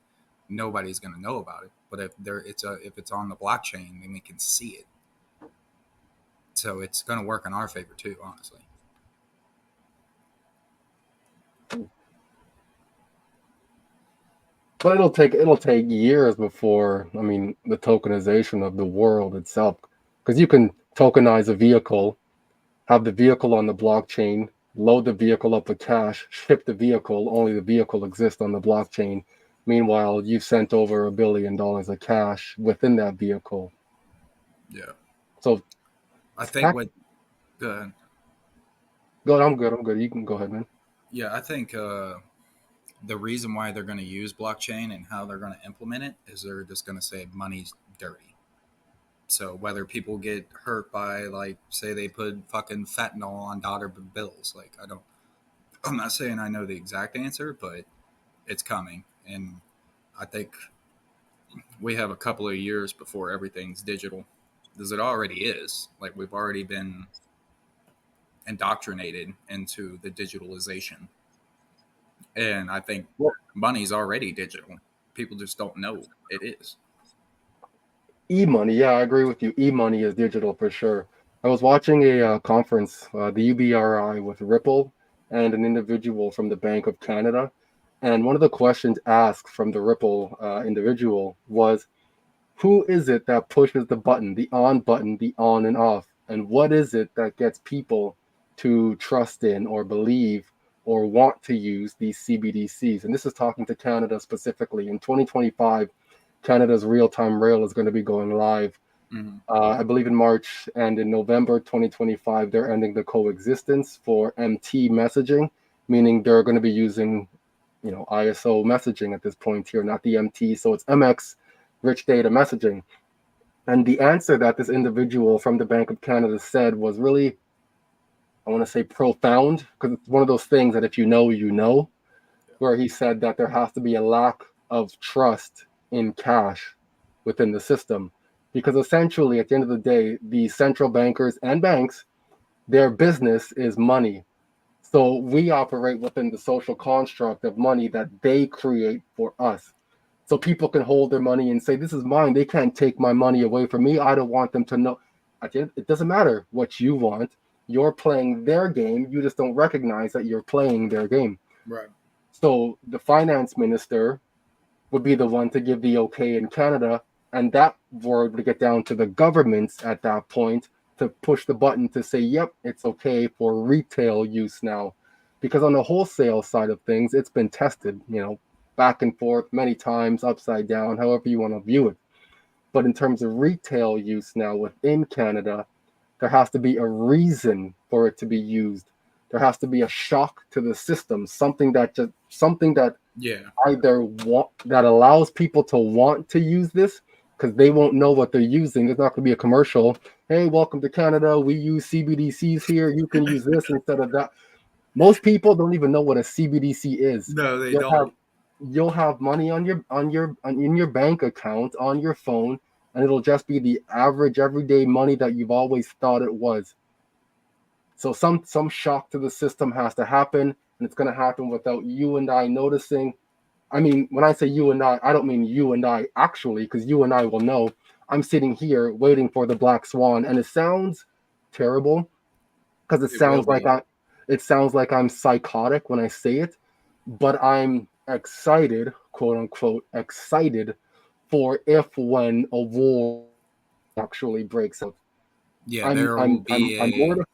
[SPEAKER 1] nobody's going to know about it. But if it's on the blockchain, then we can see it. So it's going to work in our favor too, honestly.
[SPEAKER 2] But it'll take years before, I mean, the tokenization of the world itself, because you can tokenize a vehicle, have the vehicle on the blockchain, load the vehicle up with cash, ship the vehicle, only the vehicle exists on the blockchain. Meanwhile, you've sent over $1 billion of cash within that vehicle.
[SPEAKER 1] Yeah.
[SPEAKER 2] So
[SPEAKER 1] I think what the
[SPEAKER 2] good, I'm good. I'm good. You can go ahead, man.
[SPEAKER 1] yeah, I think the reason why they're going to use blockchain and how they're going to implement it is they're just going to say money's dirty. So whether people get hurt by, like, say they put fucking fentanyl on dollar bills, like, I'm not saying I know the exact answer, but it's coming. And I think we have a couple of years before everything's digital, because it already is. Like, we've already been indoctrinated into the digitalization. And I think
[SPEAKER 2] Well,
[SPEAKER 1] money's already digital. People just don't know it is.
[SPEAKER 2] e-money, yeah, I agree with you. E-money is digital for sure. I was watching a conference, the UBRI with Ripple and an individual from the Bank of Canada, and one of the questions asked from the Ripple individual was, who is it that pushes the button, the on and off? And what is it that gets people to trust in or believe or want to use these CBDCs? And this is talking to Canada specifically. In 2025, Canada's real-time rail is going to be going live.
[SPEAKER 1] Mm-hmm.
[SPEAKER 2] I believe in March, and in November 2025, they're ending the coexistence for MT messaging, meaning they're going to be using, ISO messaging at this point here, not the MT. So it's MX, rich data messaging. And the answer that this individual from the Bank of Canada said was really, I want to say, profound, because it's one of those things that if you know, you know, where he said that there has to be a lack of trust in cash within the system. Because essentially, at the end of the day, the central bankers and banks, their business is money. So we operate within the social construct of money that they create for us. So people can hold their money and say, this is mine. They can't take my money away from me. I don't want them to know. At the end, it doesn't matter what you want. You're playing their game. You just don't recognize that you're playing their game.
[SPEAKER 1] Right.
[SPEAKER 2] So the finance minister would be the one to give the okay in Canada, and that word would get down to the governments at that point to push the button to say, yep, it's okay for retail use now. Because on the wholesale side of things, it's been tested, back and forth many times, upside down, however you want to view it. But in terms of retail use now within Canada, there has to be a reason for it to be used. There has to be a shock to the system, something that
[SPEAKER 1] Yeah.
[SPEAKER 2] either that allows people to want to use this, because they won't know what they're using. There's not going to be a commercial. Hey, welcome to Canada. We use CBDCs here. You can use this instead of that. Most people don't even know what a CBDC is.
[SPEAKER 1] No, they
[SPEAKER 2] You'll have
[SPEAKER 1] don't.
[SPEAKER 2] you'll have money in your bank account on your phone, and it'll just be the average everyday money that you've always thought it was. So some shock to the system has to happen, and it's going to happen without you and I noticing. I mean, when I say you and I don't mean you and I actually, because you and I will know. I'm sitting here waiting for the black swan, and it sounds terrible because
[SPEAKER 1] It will be.
[SPEAKER 2] it sounds like I'm psychotic when I say it, but I'm excited, quote unquote, excited for if when a war actually breaks out.
[SPEAKER 1] Yeah,
[SPEAKER 2] I'm more.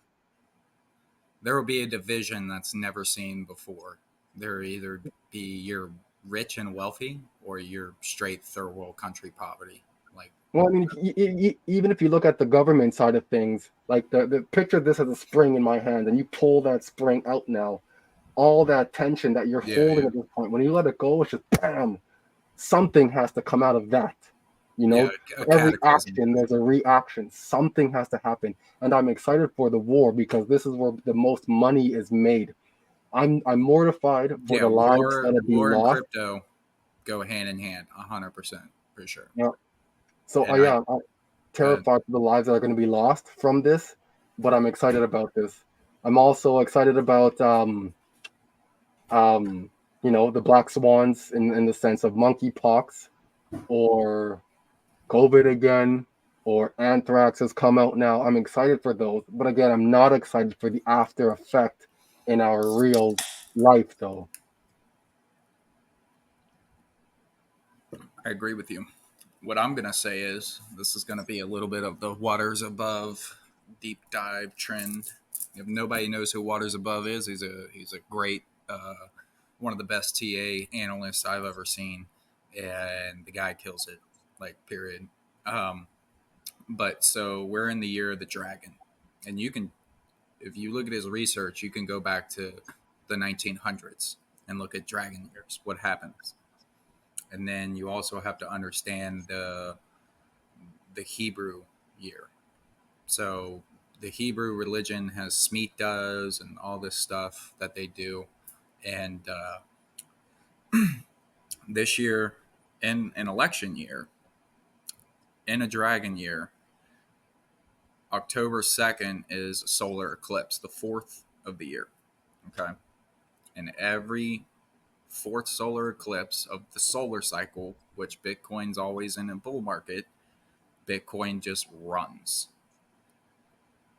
[SPEAKER 1] there will be a division that's never seen before. There will either be you're rich and wealthy, or you're straight third world country poverty. Like,
[SPEAKER 2] Well, I mean, even if you look at the government side of things, like the picture of this as a spring in my hand, and you pull that spring out now, all that tension that you're holding at this point. When you let it go, it's just bam, something has to come out of that. You
[SPEAKER 1] Yeah,
[SPEAKER 2] know,
[SPEAKER 1] a
[SPEAKER 2] for every
[SPEAKER 1] cataclysm.
[SPEAKER 2] action, there's a reaction. Something has to happen. And I'm excited for the war because this is where the most money is made. I'm mortified for
[SPEAKER 1] Yeah,
[SPEAKER 2] the lives that are being
[SPEAKER 1] war and
[SPEAKER 2] lost.
[SPEAKER 1] crypto go hand in hand, 100% for sure.
[SPEAKER 2] Yeah. So
[SPEAKER 1] And
[SPEAKER 2] yeah, I'm
[SPEAKER 1] uh,
[SPEAKER 2] terrified for the lives that are going to be lost from this, but I'm excited about this. I'm also excited about um, the black swans in the sense of monkeypox or COVID again or anthrax has come out now. I'm excited for those, but again, I'm not excited for the after effect in our real life, though.
[SPEAKER 1] I agree with you. What I'm gonna say is this is gonna be a little bit of the waters above deep dive trend. If nobody knows who Waters Above is, he's a great one of the best TA analysts I've ever seen, and the guy kills it. Like period. Um, but so we're in the year of the dragon, and you can, if you look at his research, you can go back to the 1900s and look at dragon years. What happens? And then you also have to understand the Hebrew year. So the Hebrew religion has Shemitahs and all this stuff that they do, and this year, in an election year, in a dragon year, October 2nd is solar eclipse, the fourth of the year. Okay, and every fourth solar eclipse of the solar cycle, which Bitcoin's always in a bull market, Bitcoin just runs.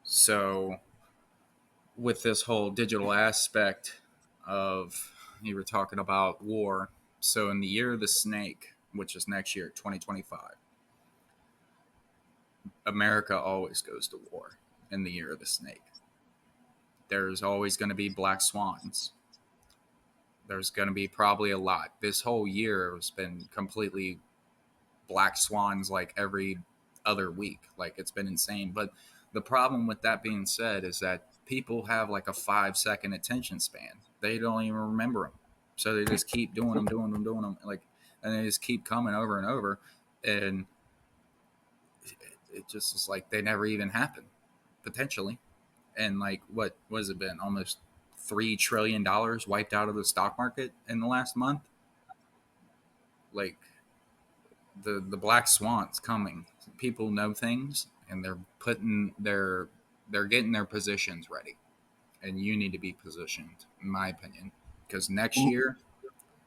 [SPEAKER 1] So with this whole digital aspect of, you were talking about war. So in the year of the snake, which is next year, 2025, America always goes to war in the year of the snake. There's always going to be black swans. There's going to be probably a lot. This whole year has been completely black swans like every other week. Like it's been insane. But the problem with that being said is that people have like a 5 second attention span. They don't even remember them. So they just keep doing them, doing them, doing them. Like, and they just keep coming over and over. And it just is like they never even happen potentially. And like, what has it been? Almost $3 trillion wiped out of the stock market in the last month. Like, the black swan's coming. People know things, and they're getting their positions ready, and you need to be positioned, in my opinion, because next year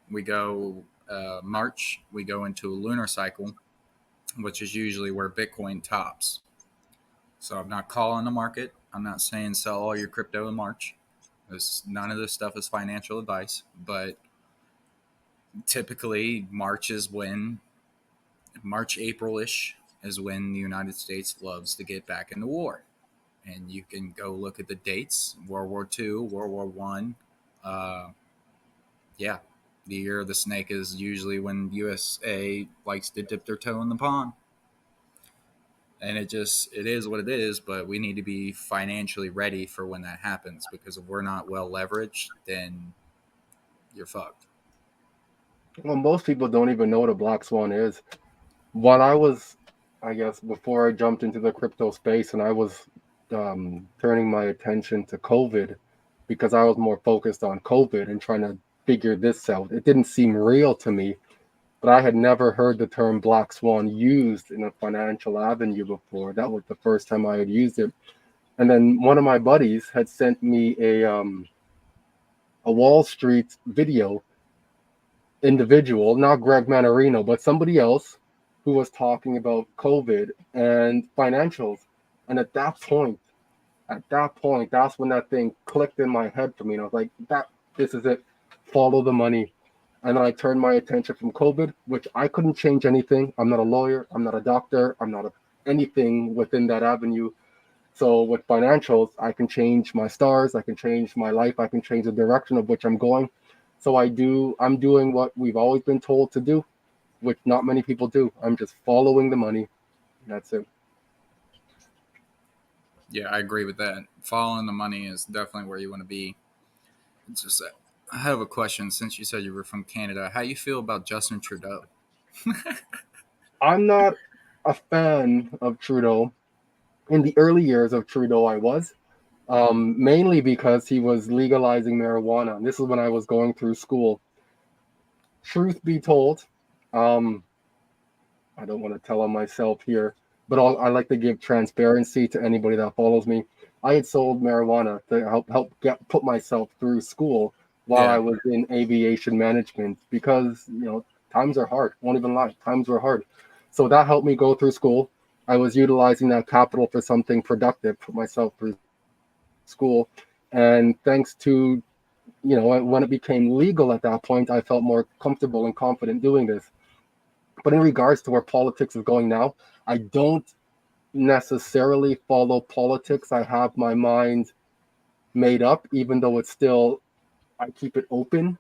[SPEAKER 1] we go March, we go into a lunar cycle, which is usually where Bitcoin tops. So I'm not calling the market. I'm not saying sell all your crypto in March. None of this stuff is financial advice, but typically March, April ish is when the United States loves to get back into war. And you can go look at the dates: World War II, World War One. Yeah, the year of the snake is usually when USA likes to dip their toe in the pond. And it is what it is. But we need to be financially ready for when that happens, because if we're not well leveraged, then you're fucked.
[SPEAKER 2] Well, most people don't even know what a black swan is. When I was, I guess, before I jumped into the crypto space and I was turning my attention to COVID because I was more focused on COVID and trying to figure this out. It didn't seem real to me, but I had never heard the term black swan used in a financial avenue before. That was the first time I had used it. And then one of my buddies had sent me a Wall Street video individual, not Greg Manarino, but somebody else who was talking about COVID and financials. And at that point, that's when that thing clicked in my head for me. And I was like, this is it. Follow the money. And then I turned my attention from COVID, which I couldn't change anything. I'm not a lawyer. I'm not a doctor. I'm not anything within that avenue. So with financials, I can change my stars. I can change my life. I can change the direction of which I'm going. So I'm doing what we've always been told to do, which not many people do. I'm just following the money. That's it.
[SPEAKER 1] Yeah, I agree with that. Following the money is definitely where you want to be. It's just that I have a question. Since you said you were from Canada, how you feel about Justin Trudeau?
[SPEAKER 2] I'm not a fan of Trudeau. In the early years of Trudeau, I was. Mainly because he was legalizing marijuana. And this is when I was going through school. Truth be told, um, I don't want to tell on myself here, but I like to give transparency to anybody that follows me. I had sold marijuana to help put myself through school while I
[SPEAKER 1] Yeah,
[SPEAKER 2] was in aviation management because times are hard. Won't even lie, times were hard. So that helped me go through school. I was utilizing that capital for something productive, put myself through school, and thanks to when it became legal at that point, I felt more comfortable and confident doing this. But in regards to where politics is going now, I don't necessarily follow politics. I have my mind made up, even though it's still, I keep it open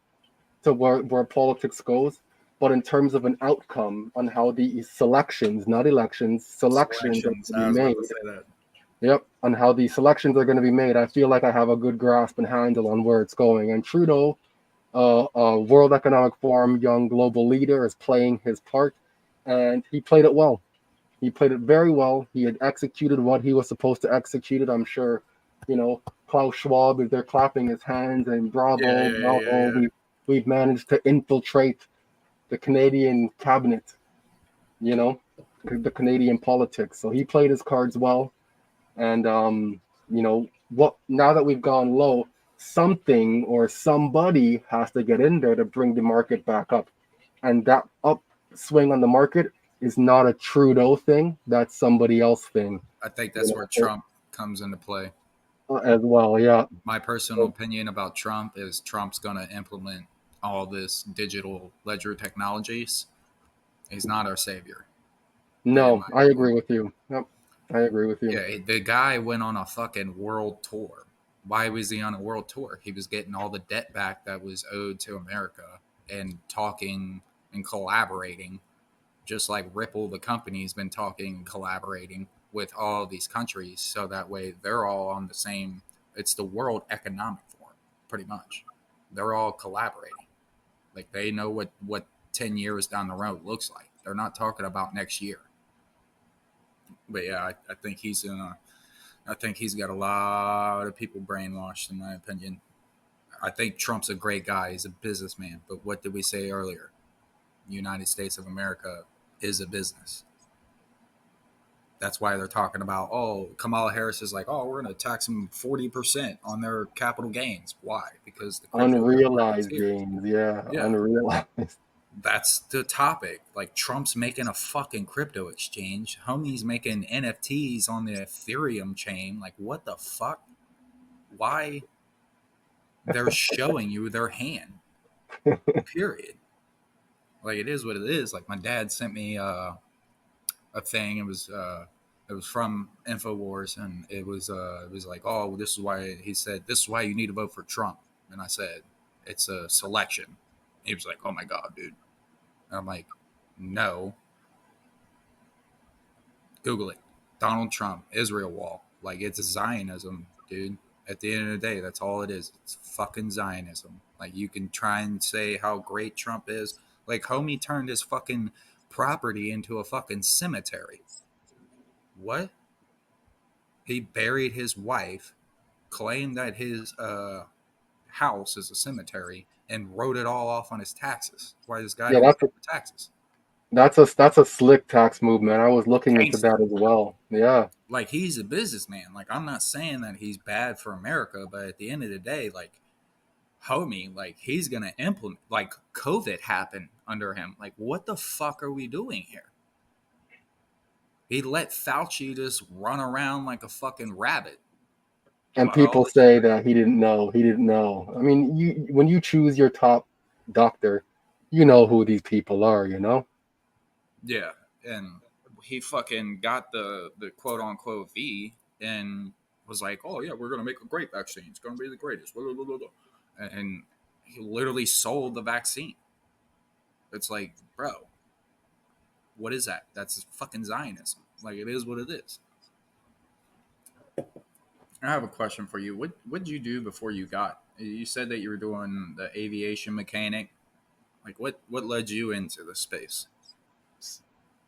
[SPEAKER 2] to where politics goes. But in terms of an outcome on how the selections, not elections, selections are going
[SPEAKER 1] selections.
[SPEAKER 2] to be
[SPEAKER 1] I was
[SPEAKER 2] made,
[SPEAKER 1] about to say that.
[SPEAKER 2] yep, on how the selections are going to be made, I feel like I have a good grasp and handle on where it's going. And Trudeau, World Economic Forum young global leader, is playing his part, and he played it well. He played it very well. He had executed what he was supposed to execute. I'm sure, Klaus Schwab is there clapping his hands and
[SPEAKER 1] Yeah,
[SPEAKER 2] bravo,
[SPEAKER 1] yeah, yeah, yeah,
[SPEAKER 2] bravo.
[SPEAKER 1] yeah.
[SPEAKER 2] We've managed to infiltrate the Canadian cabinet, you know, the Canadian politics. So he played his cards well. And what now that we've gone low, something or somebody has to get in there to bring the market back up. And that upswing on the market is not a Trudeau thing. That's somebody else thing,
[SPEAKER 1] I think that's where Trump comes into play.
[SPEAKER 2] as well. Yeah.
[SPEAKER 1] My personal
[SPEAKER 2] So,
[SPEAKER 1] opinion about Trump is Trump's going to implement all this digital ledger technologies. He's not our savior, in
[SPEAKER 2] no,
[SPEAKER 1] my
[SPEAKER 2] I
[SPEAKER 1] opinion.
[SPEAKER 2] agree with you. Yep, I agree with you.
[SPEAKER 1] Yeah, the guy went on a fucking world tour. Why was he on a world tour? He was getting all the debt back that was owed to America and talking and collaborating, just like Ripple, the company's been talking and collaborating with all these countries. So that way they're all on the same, it's the World Economic Forum, pretty much. They're all collaborating. Like they know what 10 years down the road looks like. They're not talking about next year. But yeah, I think he's in a I think he's got a lot of people brainwashed, in my opinion. I think Trump's a great guy. He's a businessman. But what did we say earlier? The United States of America is a business. That's why they're talking about, oh, Kamala Harris is like, oh, we're going to tax them 40% on their capital gains. Why? Because the crypto market's
[SPEAKER 2] Unrealized
[SPEAKER 1] here.
[SPEAKER 2] gains. Yeah,
[SPEAKER 1] Yeah,
[SPEAKER 2] unrealized.
[SPEAKER 1] that's the topic. Like Trump's making a fucking crypto exchange. Homie's making NFTs on the Ethereum chain. Like, what the fuck? Why? They're showing you their hand. Period. Like it is what it is. Like my dad sent me a thing. It was from Infowars, and it was like, oh, this is why he said this is why you need to vote for Trump. And I said it's a selection. He was like, oh my god, dude. And I'm like, no. Google it. Donald Trump, Israel wall. Like it's Zionism, dude. At the end of the day, that's all it is. It's fucking Zionism. Like you can try and say how great Trump is. Like homie turned his fucking property into a fucking cemetery. What? He buried his wife, claimed that his house is a cemetery, and wrote it all off on his taxes. That's why this guy
[SPEAKER 2] Yeah,
[SPEAKER 1] don't pay the taxes.
[SPEAKER 2] that's a slick tax move, man. I was looking into that
[SPEAKER 1] Gangster.
[SPEAKER 2] as well. Yeah.
[SPEAKER 1] Like he's a businessman. Like I'm not saying that he's bad for America, but at the end of the day, like homie, like he's gonna implement. Like COVID happened under him. Like what the fuck are we doing here? He let Fauci just run around like a fucking rabbit
[SPEAKER 2] And
[SPEAKER 1] about all
[SPEAKER 2] people
[SPEAKER 1] this shit.
[SPEAKER 2] say that he didn't know. He didn't know. I mean, when you choose your top doctor, you know who these people are.
[SPEAKER 1] Yeah, and he fucking got the quote unquote V and was like, "Oh yeah, we're gonna make a great vaccine. It's gonna be the greatest." Blah, blah, blah, blah. And he literally sold the vaccine. It's like, bro, what is that? That's fucking Zionism. Like it is what it is. I have a question for you. What did you do before you got? You said that you were doing the aviation mechanic. Like what led you into the space?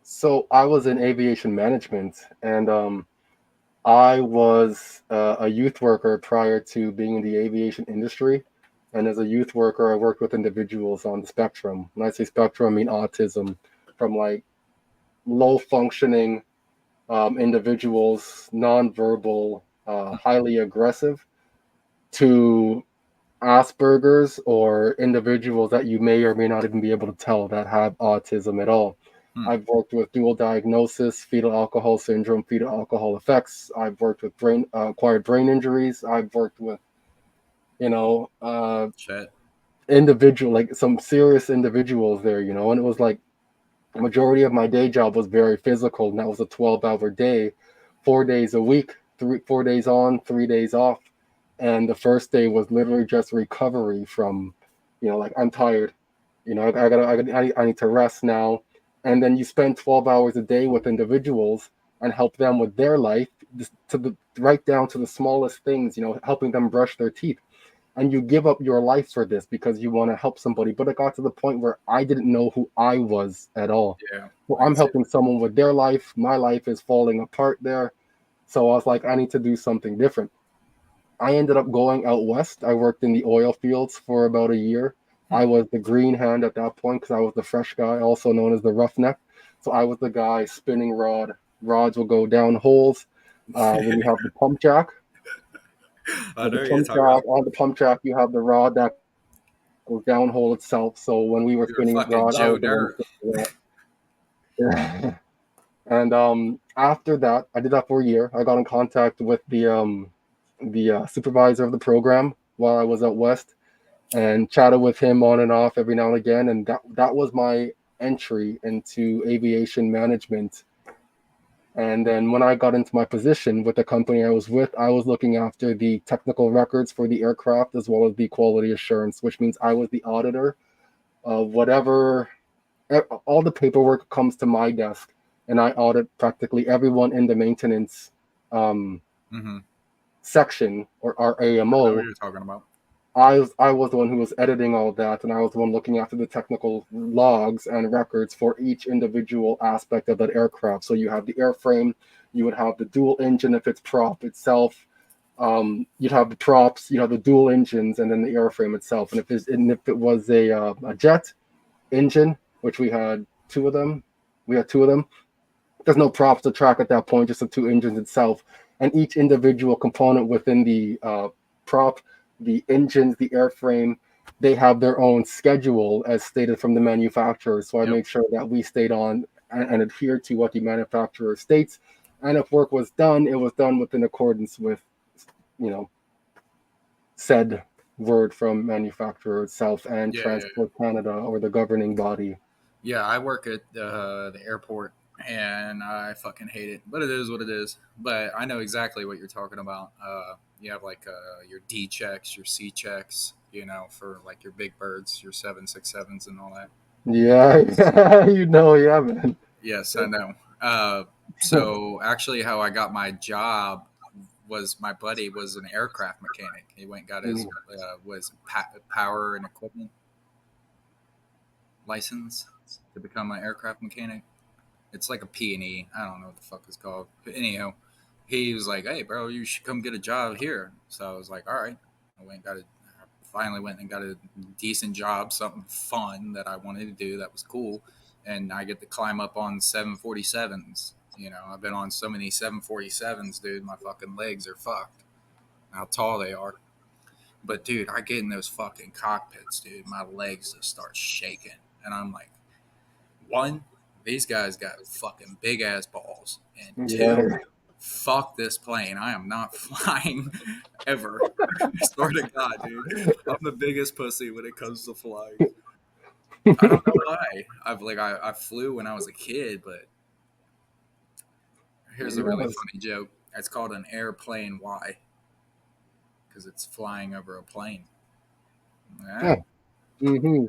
[SPEAKER 2] So I was in aviation management, and I was a youth worker prior to being in the aviation industry. And as a youth worker, I worked with individuals on the spectrum. When I say spectrum, I mean autism, from like low functioning individuals, nonverbal, highly aggressive, to Asperger's or individuals that you may or may not even be able to tell that have autism at all.
[SPEAKER 1] Hmm.
[SPEAKER 2] I've worked with dual diagnosis, fetal alcohol syndrome, fetal alcohol effects. I've worked with acquired brain injuries. I've worked with, you know,
[SPEAKER 1] Shit.
[SPEAKER 2] individual, like some serious individuals there, and it was like the majority of my day job was very physical, and that was a 12-hour day, 4 days a week, 4 days on, 3 days off. And the first day was literally just recovery from, like I'm tired, I need to rest now. And then you spend 12 hours a day with individuals and help them with their life, right down to the smallest things, helping them brush their teeth, and you give up your life for this because you want to help somebody. But it got to the point where I didn't know who I was at all.
[SPEAKER 1] Yeah,
[SPEAKER 2] So
[SPEAKER 1] I
[SPEAKER 2] I'm
[SPEAKER 1] can see
[SPEAKER 2] helping someone with their life. My life is falling apart there. So I was like, I need to do something different. I ended up going out west. I worked in the oil fields for about a year.
[SPEAKER 1] that.
[SPEAKER 2] I was the green hand at that point because I was the fresh guy, also known as the roughneck. So I was the guy spinning rods will go down holes. When you have the pump jack,
[SPEAKER 1] I
[SPEAKER 2] with the
[SPEAKER 1] know you're
[SPEAKER 2] pump
[SPEAKER 1] talking about.
[SPEAKER 2] jack on the pump jack, you have the rod that goes downhole itself. So when we were
[SPEAKER 1] You're a
[SPEAKER 2] spinning
[SPEAKER 1] fucking
[SPEAKER 2] rod, I
[SPEAKER 1] Joe
[SPEAKER 2] was the one
[SPEAKER 1] Dirt.
[SPEAKER 2] spinning the And after that, I did that for a year. I got in contact with the supervisor of the program while I was out west, and chatted with him on and off every now and again. And that was my entry into aviation management. And then when I got into my position with the company I was with, I was looking after the technical records for the aircraft as well as the quality assurance, which means I was the auditor of whatever, all the paperwork comes to my desk, and I audit practically everyone in the maintenance um,
[SPEAKER 1] Mm-hmm.
[SPEAKER 2] section, or our
[SPEAKER 1] I know what
[SPEAKER 2] AMO.
[SPEAKER 1] you're talking about.
[SPEAKER 2] I was the one who was editing all that, and I was the one looking after the technical logs and records for each individual aspect of that aircraft. So you have the airframe, you would have the dual engine if it's prop itself. You'd have the props, you'd have the dual engines, and then the airframe itself. And if it was a jet engine, which we had two of them. There's no props to track at that point, just the two engines itself. And each individual component within the prop, the engines, the airframe, they have their own schedule as stated from the manufacturer. So I
[SPEAKER 1] Yep.
[SPEAKER 2] make sure that we stayed on and adhere to what the manufacturer states. And if work was done, it was done within accordance with, you know, said word from manufacturer itself and
[SPEAKER 1] Yeah, yeah, yeah.
[SPEAKER 2] Transport Canada or the governing body.
[SPEAKER 1] Yeah, I work at the airport and I fucking hate it, but it is what it is. But I know exactly what you're talking about. You have like your D checks, your C checks, for like your big birds, your 767s and all that.
[SPEAKER 2] Yeah, yeah, man.
[SPEAKER 1] Yes, I know. So actually, how I got my job was my buddy was an aircraft mechanic. He went and got his power and equipment license to become an aircraft mechanic. It's like a P&E. I don't know what the fuck it's called. But anyhow, he was like, "Hey, bro, you should come get a job here." So I was like, "All right." Finally went and got a decent job, something fun that I wanted to do that was cool, and I get to climb up on 747s. I've been on so many 747s, dude. My fucking legs are fucked. How tall they are. But dude, I get in those fucking cockpits, dude. My legs just start shaking, and I'm like, one, these guys got fucking big ass balls, and two,
[SPEAKER 2] Yeah.
[SPEAKER 1] fuck this plane. I am not flying ever. I swear to God, dude. I'm the biggest pussy when it comes to flying. I don't know why. I flew when I was a kid, but here's a really
[SPEAKER 2] Yes.
[SPEAKER 1] funny joke. It's called an airplane Y because it's flying over a plane. Yeah,
[SPEAKER 2] Yeah. Hmm.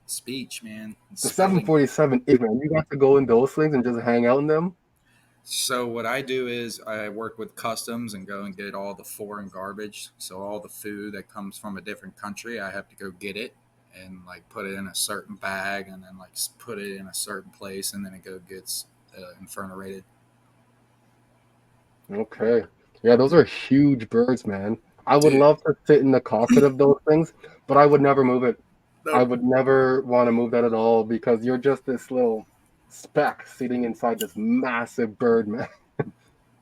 [SPEAKER 1] speech, man.
[SPEAKER 2] The
[SPEAKER 1] Spelling.
[SPEAKER 2] 747, man, you got to go in those things and just hang out in them.
[SPEAKER 1] So what I do is I work with customs and go and get all the foreign garbage. So all the food that comes from a different country, I have to go get it and like put it in a certain bag and then like put it in a certain place and then it gets infernorated.
[SPEAKER 2] Okay. Yeah, those are huge birds, man. I would
[SPEAKER 1] Dude,
[SPEAKER 2] love to sit in the cockpit of those things, but I would never move it. I
[SPEAKER 1] nope.
[SPEAKER 2] would never want to move that at all because you're just this little speck sitting inside this massive bird, man.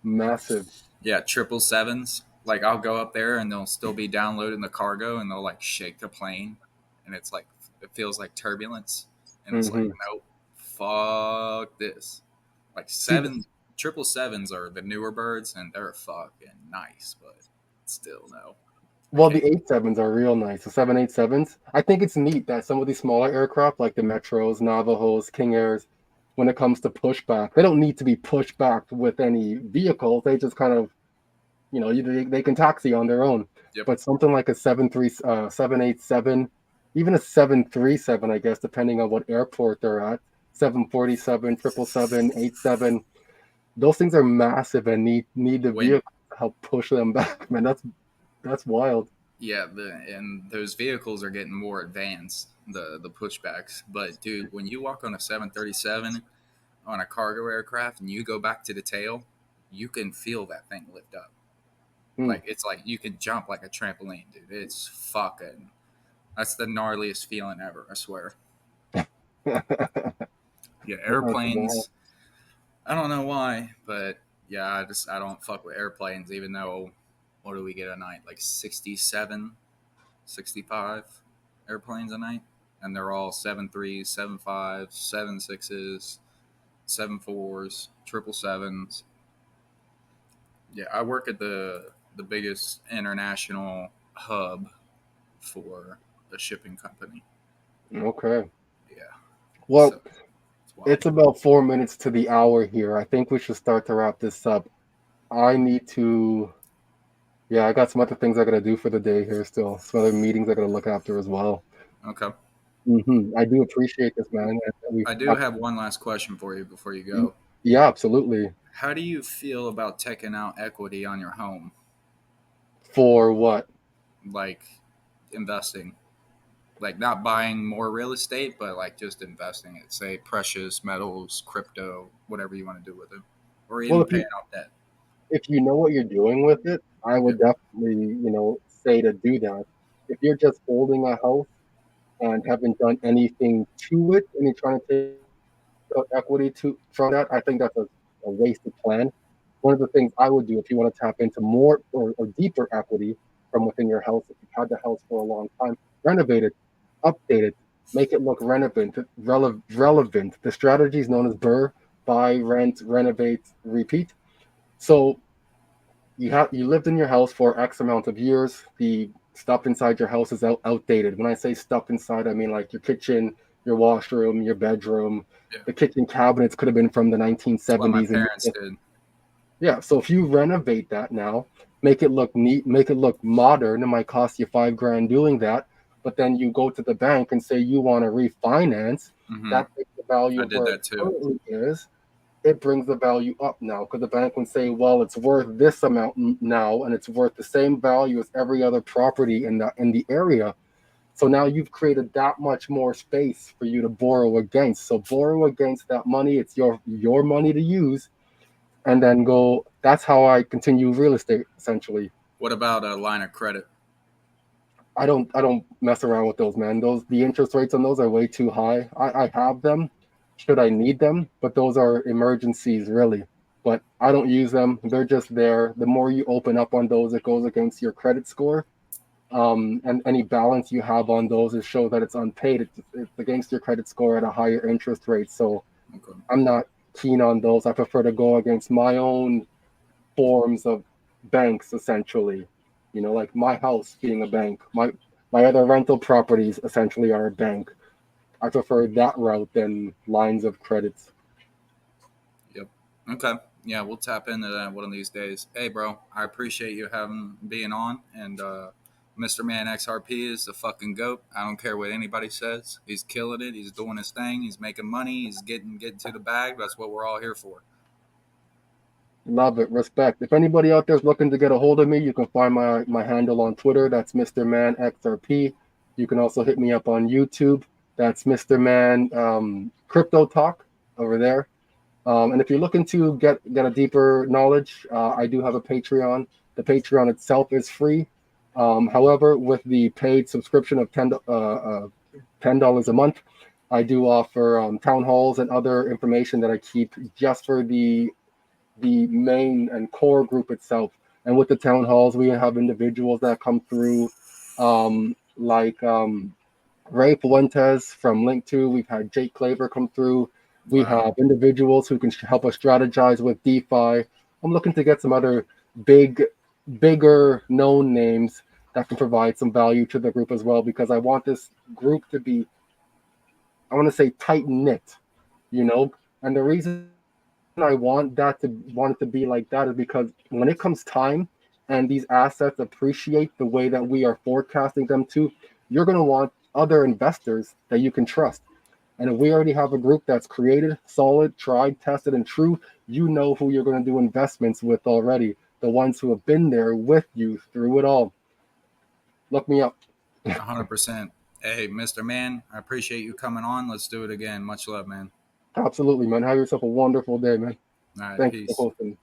[SPEAKER 2] Massive.
[SPEAKER 1] Yeah, triple sevens. Like I'll go up there and they'll still be downloading the cargo and they'll like shake the plane and it's like it feels like turbulence and it's like
[SPEAKER 2] Hmm.
[SPEAKER 1] nope, fuck this. Like
[SPEAKER 2] See,
[SPEAKER 1] seven triple sevens are the newer birds and they're fucking nice, but still no, I
[SPEAKER 2] well,
[SPEAKER 1] can't.
[SPEAKER 2] the 87s are real nice. The 787s. I think it's neat that some of these smaller aircraft, like the Metros, Navajos, King Airs, when it comes to pushback, they don't need to be pushed back with any vehicles. They just kind of, they can taxi on their own.
[SPEAKER 1] Yep.
[SPEAKER 2] But something like a 787, even a 737, I guess, depending on what airport they're at, 747, 777, 87, those things are massive and need the
[SPEAKER 1] When
[SPEAKER 2] vehicle to help push them back. Man, that's wild.
[SPEAKER 1] yeah, and those vehicles are getting more advanced, the pushbacks. But dude, when you walk on a 737 on a cargo aircraft and you go back to the tail, you can feel that thing lift up.
[SPEAKER 2] Hmm.
[SPEAKER 1] Like it's like you can jump like a trampoline, dude. It's fucking. That's the gnarliest feeling ever. I swear. Yeah,
[SPEAKER 2] That's wild.
[SPEAKER 1] airplanes. I don't know why, but yeah, I don't fuck with airplanes. Even though, what do we get a night? Like 67, 65 airplanes a night, and they're all 7.3s, 7.5s, 7.6s, 7.4s, triple sevens. Yeah, I work at the biggest international hub for a shipping company.
[SPEAKER 2] Okay.
[SPEAKER 1] Yeah,
[SPEAKER 2] Well,
[SPEAKER 1] so it's wild.
[SPEAKER 2] it's about 4 minutes to the hour here. I think we should start to wrap this up. I need to, yeah, I got some other things I gotta do for the day here still. Some other meetings I gotta look after as well.
[SPEAKER 1] Okay,
[SPEAKER 2] I do appreciate this, man.
[SPEAKER 1] I do have one last question for you before you go.
[SPEAKER 2] Yeah, absolutely.
[SPEAKER 1] How do you feel about taking out equity on your home,
[SPEAKER 2] For what?
[SPEAKER 1] like investing, like not buying more real estate, but like just investing it, say precious metals, crypto, whatever you want to do with it, or
[SPEAKER 2] Well,
[SPEAKER 1] even paying off debt?
[SPEAKER 2] if you know what you're doing with it, I
[SPEAKER 1] Yeah.
[SPEAKER 2] would definitely, say to do that. If you're just holding a house and haven't done anything to it, and you're trying to take equity to from that, I think that's a wasted plan. One of the things I would do if you want to tap into more or deeper equity from within your house, if you've had the house for a long time, renovate it, update it, make it look relevant. The strategy is known as BRRRR: buy, rent, renovate, repeat. So you lived in your house for X amount of years. The stuff inside your house is outdated. When I say stuff inside, I mean like your kitchen, your washroom, your bedroom.
[SPEAKER 1] Yeah.
[SPEAKER 2] The kitchen cabinets could have been from the
[SPEAKER 1] That's what my
[SPEAKER 2] 1970s, and
[SPEAKER 1] parents did.
[SPEAKER 2] yeah. So if you renovate that now, make it look neat, make it look modern, it might cost you 5 grand doing that. But then you go to the bank and say you want to refinance.
[SPEAKER 1] Hmm.
[SPEAKER 2] That takes the value
[SPEAKER 1] I
[SPEAKER 2] of
[SPEAKER 1] did
[SPEAKER 2] where it
[SPEAKER 1] that too.
[SPEAKER 2] currently is, it brings the value up now because the bank would say, well, it's worth this amount now, and it's worth the same value as every other property in the area. So now you've created that much more space for you to borrow against. So borrow against that money. It's your money to use, and then go. That's how I continue real estate essentially.
[SPEAKER 1] What about a line of credit?
[SPEAKER 2] I don't mess around with those, man. The interest rates on those are way too high. I have them should I need them, but those are emergencies really. But I don't use them. They're just there. The more you open up on those, it goes against your credit score. And any balance you have on those is show that it's unpaid. It's against your credit score at a higher interest rate. So
[SPEAKER 1] Okay.
[SPEAKER 2] I'm not keen on those. I prefer to go against my own forms of banks essentially. Like my house being a bank, my other rental properties essentially are a bank. I prefer that route than lines of credits.
[SPEAKER 1] Yep. Okay. Yeah, we'll tap into that one of these days. Hey, bro, I appreciate you having being on. And Mr. Man XRP is the fucking goat. I don't care what anybody says. He's killing it. He's doing his thing. He's making money. He's getting to the bag. That's what we're all here for.
[SPEAKER 2] Love it. Respect. If anybody out there is looking to get a hold of me, you can find my handle on Twitter. That's MrManXRP. You can also hit me up on YouTube. That's Mr. Man Crypto Talk over there. And if you're looking to get a deeper knowledge, I do have a Patreon. The Patreon itself is free. However, with the paid subscription of $10 a month, I do offer town halls and other information that I keep just for the main and core group itself. And with the town halls, we have individuals that come through, like Ray Fuentes from Link 2. We've had Jake Claver come through. We
[SPEAKER 1] Wow.
[SPEAKER 2] have individuals who can help us strategize with DeFi. I'm looking to get some other bigger known names that can provide some value to the group as well, because I want this group to be, I want to say, tight knit, you know. And the reason I want it to be like that is because when it comes time and these assets appreciate the way that we are forecasting them to, you're going to want other investors that you can trust. And if we already have a group that's created, solid, tried, tested, and true, you know who you're going to do investments with already. The ones who have been there with you through it all. Look me up.
[SPEAKER 1] 100%. Hey, Mr. Man, I appreciate you coming on. Let's do it again. Much love, man.
[SPEAKER 2] Absolutely, man. Have yourself a wonderful day, man.
[SPEAKER 1] All right,
[SPEAKER 2] Thank you for
[SPEAKER 1] peace.
[SPEAKER 2] hosting.